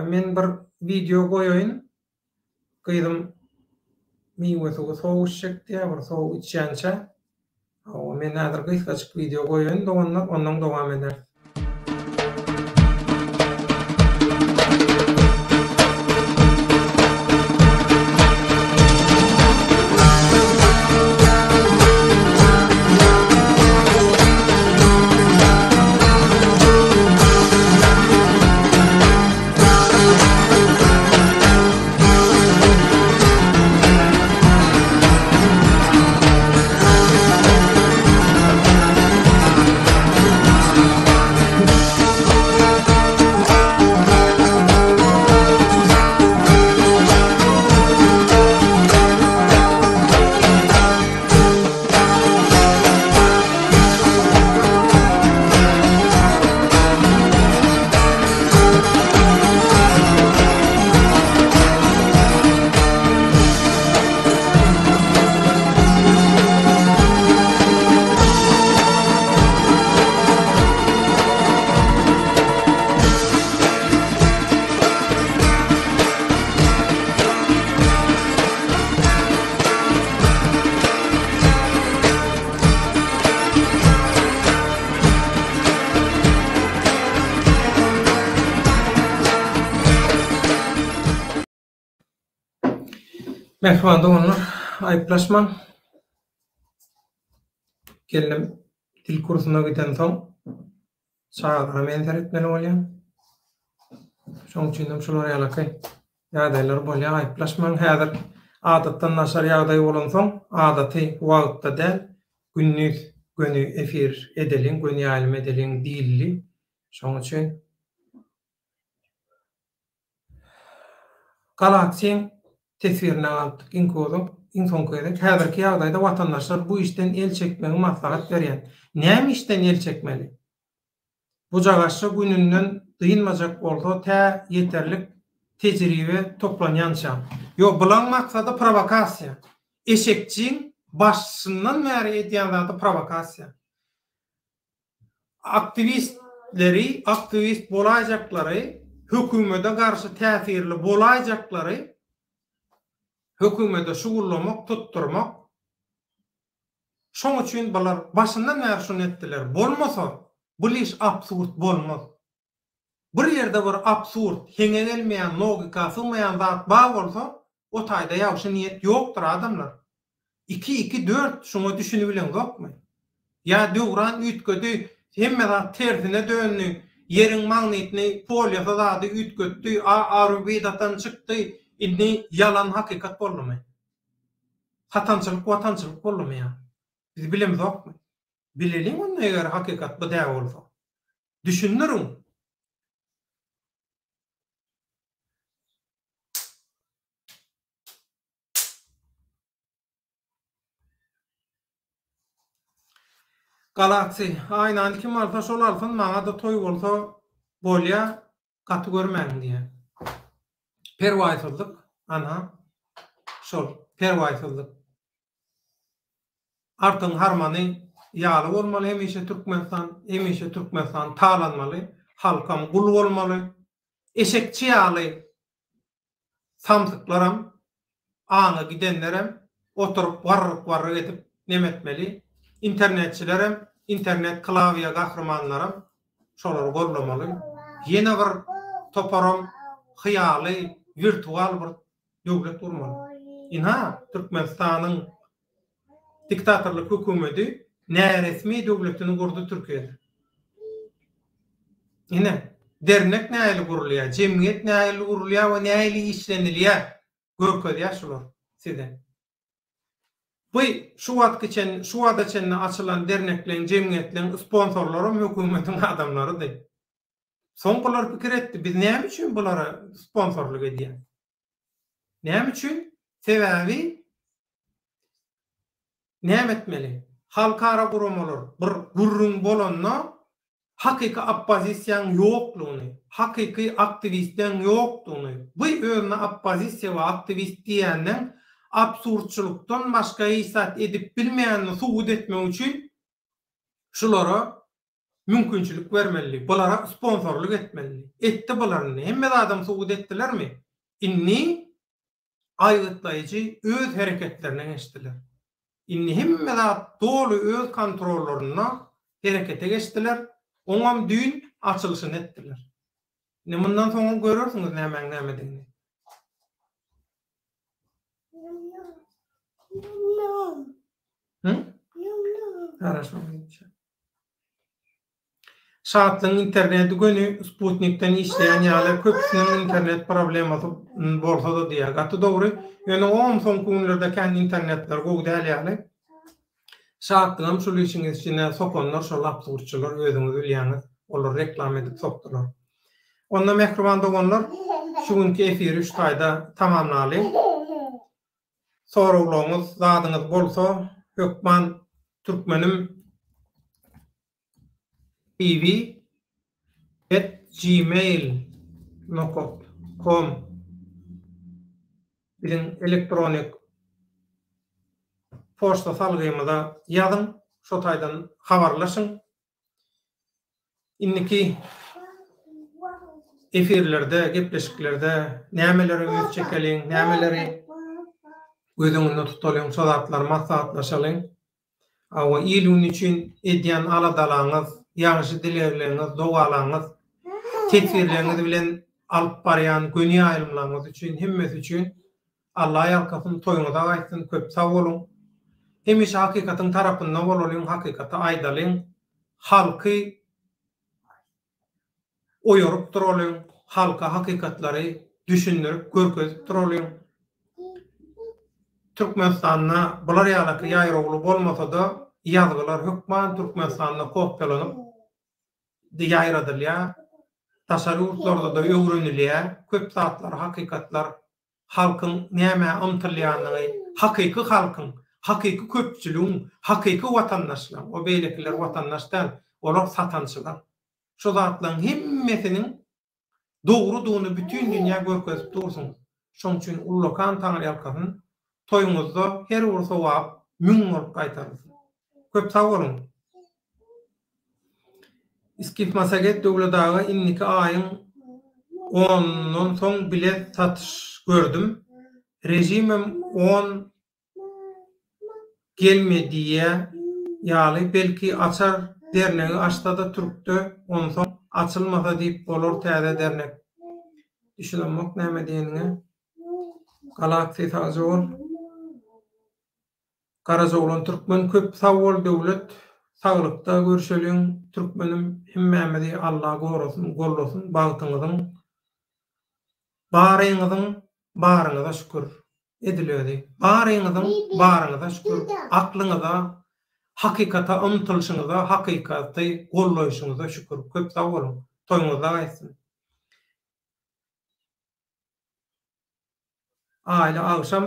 [SPEAKER 1] men bir video goýaýyn. Gyýdym miwesi sowuşjak diýär, bir sow içýänçä. O men häzir gyýyskaçyk video goýaýyn, ondan dowam eder. Merhaba doganlar, ayıplaşmam. Geldim dil kursuna giden soň çağlara men teretmeli bolýan. Şoň üçin şolary alakay ýagdaýlar bolýar, ayıplaşmam. Häzir adatdan naşar ýagdaý bolan soň adaty wagtda däl günü efir edeliň, günü ýaly edeliň dilli. Şoň üçin galaksiyň tesirine aldık, inson koyduk. Häzirki ýagdaýda watandaşlar bu işden el çekmegi maslahat berýän. Näme işden el çekmeli? Bu jagaşça gününden dyýylmajak bolsa, tä ýeterlik tejribe toplanýança. Ýok, bulan maksady provokasiýa. Eşekçiň başçysyndan bäri edýän zady provokasiýa. Aktivist bolajaklary, hökümete garşy täsirli bolajaklary hökümete şugullamak, tutturmak. Şoň üçin balar başyndan bäri şunu etdiler. Bolmasa bu iş absurd bolmaz. Bir ýerde bir absurd, heňe gelmeýän, logika sığmaýan zat bar bolsa, o taýda ýagşy niýet ýokdur adamlar. 2-2-4 şoňa düşünüp bilen gapmy? Ya döwran ütgedi, hemme zat tersine döndü, ýeriň magnetini poliýa zady ütgetdi, arubidatan çykdy. Inni yalan hakikat bolmy? Hatançylyk, watançylyk bolmy ya? Biz bilemiz okmy? Bilelim onu eger hakikat bu däl bolsa. Düşünnürin. Galaksi, aynan kim varsa şol alsın, maňa da toý bolsa bolýa, gaty görmäň diýe. Perwaýsızlyk, ana, şol, perwaýsızlyk. Artyň harmany ýaly bolmaly, hemişe Türkmenistan talanmaly, halkam gul bolmaly, eşekçi ýaly samsyklaram, aňa gidenlerem oturup warryk edip nemetmeli, internetçilerem, internet klawiýa gahrmanlaram şolary gollamaly. Ýene bir toparam hyýaly virtual bir döwlet gurmaly. Ina Türkmenistanyň diktatorlyk hökümeti näresmi döwletini gurdy Türkiýede. Ine dernek näýeli gurulýar, jemgyýet näýeli gurulýar we näýeli işlenilýär görkezýär şular sizden. Bu şu wagt içinde açylan derneklerin, jemgyýetlerin sponsorlary hökümetiň adamlarydyr. Soňkular pikir etdi, biz näme üçin bulara sponsorluk edýär? Näme üçin? Sebäbi näme etmeli? Halkara guramalar bir gurrun bolanna hakyky oppozisiýaň ýoklugyny, hakyky aktivistden ýoklugyny, bu özüne oppozisiýa we aktivist diýenden absurdçylykdan başga isat edip bilmeýänini subut etmek üçin şulara mümkinçilik bermeli, bulara sponsorluk etmeli. Etdi bularny. Hemme adam subut etdilermi? Inni aýgytlaýjy öz hereketlerine geçdiler. Inni hemme dolu öz kontrollaryna herekete geçdiler. Oňam düň açylyşyny etdiler. Ne bundan soňra görürsiňiz näme diýeni. Хорошо. Şahatlyň internet günü Sputnikden işleýän ýaly köpüsiniň internet problemasy bolsa-da diýär. Gatdy dogry. Ýöne on soň günlerde kendi internetler gowdal ýaly. Şahatlyň şol içine sokanlar, şol absurdçylar özüňiz bilýäňiz, olar reklam edip sokdular. Onda mehriban doganlar şu günkü efiri şu taýda tamamlaly. Soraglaryňyz, zadyňyz bolsa, Hökman Türkmenim tv@gmail.com bilen elektronik poçta salgymyza ýazyň, şo taýdan habarlaşyň. Inniki efirlerde, gepleşiklerde nämeleri öz çekeliň, nämeleri gözüňizde tutalyň, şo zatlar maslahatlaşalyň. Awa ilün üçin edýän aladalaňyz, ýaňşy dilerleriniz, dogalaňyz, tetbirleriniz bilen alyp barýan göni aýrymlaryňyz üçin, hemmesi üçin Allah ýalkasyň toýuňyza gaýtyn, köp sag boluň. Hemişe hakykatyň tarapyndan bolalyň, hakykaty aýdalyň, halky oýurup duralyň, halka hakykatlary düşündirip görkezip duralyň. Türkmenistanyna bular ýaly ýaýragly bolmasa-da ýazgylar Hökman Türkmenistanyna kopýalanyp ýaýradylýar. Taşarruflarda da öwrenilýär. Köp zatlar, hakykatlar halkyň näme umtylýanyny, hakyky halkyň, hakyky köpçüligiň, hakyky watandaşlar, o beýlekiler watandaşlar, olar satançylar. Şo zatlaryň hemmesiniň dogrudygyny bütün dünýä görkezip dursun. Şoň üçin Ullakan taňry ýalkasyň toýuňyzda her bir sowap müň bolup gaýtarysyn. Köp sag bolun. İskif Masaget döwletaga inniki aýyň 10-dan soň bilet satyş gördüm. Rejimim 10 gelmediýe ýaly belki açar dernegi açda-da türkde, ondan soň açylmasa diýip bolar täze dernek. Düşünmek näme diýenine? Galaksy Tazor Karazoğlan Türkmen köp sawol döwlet saglykda görüşeliň Türkmenim hemmämedi Allah gorasyn, gollasyn, bagtyňyzyň baryňyza şükür edilýärdi. Baryňyzyň baryňyza şükür, aklyňyza, hakykata umtylşyňyza, hakykaty gollaýşyňyza şükür. Köp sag bolun. Toýuňyzda gaýsyn. Aýla agşam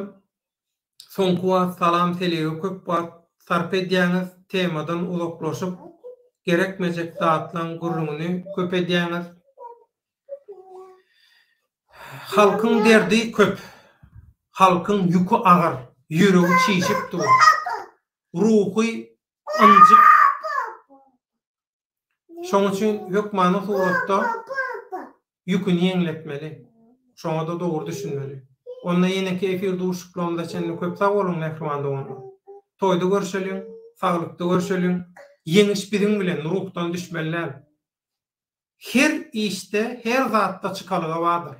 [SPEAKER 1] soňky salam telegi köp wagt sarp edýäňiz temadan uzaklaşyp gerekmejek zatlaryň gurruny köp edýäňiz. Halkyň derdi köp. Halkyň ýükü agar, ýüregi çiýişip dur. Ruhy anjyk. Şoň üçin Hökmanyň suratda ýüküni ýeňletmeli. Şoňa da dogry düşünmeli. Onda ýene kefir duşuklamda çenli köp sag bolun näfrmanda onu. Toýda görüşeliň, saglykda görüşeliň, ýeňiş biziň bilen ruhdan düşmeler. Her işte, her zatda çıkalıga vardır.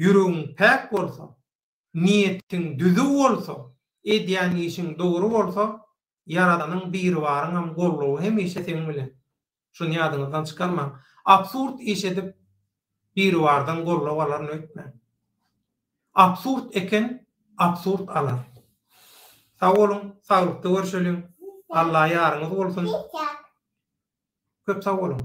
[SPEAKER 1] ýüregiň päk bolsa, niýetiň düzü bolsa, edýän işiň dogry bolsa, Yaradanyň biri baryňam gollawy hemişe seň bilen. Şunu ýadyňyzdan çykarma. Absurd iş edip biri bardan gollap alan ötme. Absurd eken absurd alar. Sag bolun, saglyklykda görüşelim. Allah ýaryňyz bolsun. Köp sag bolun.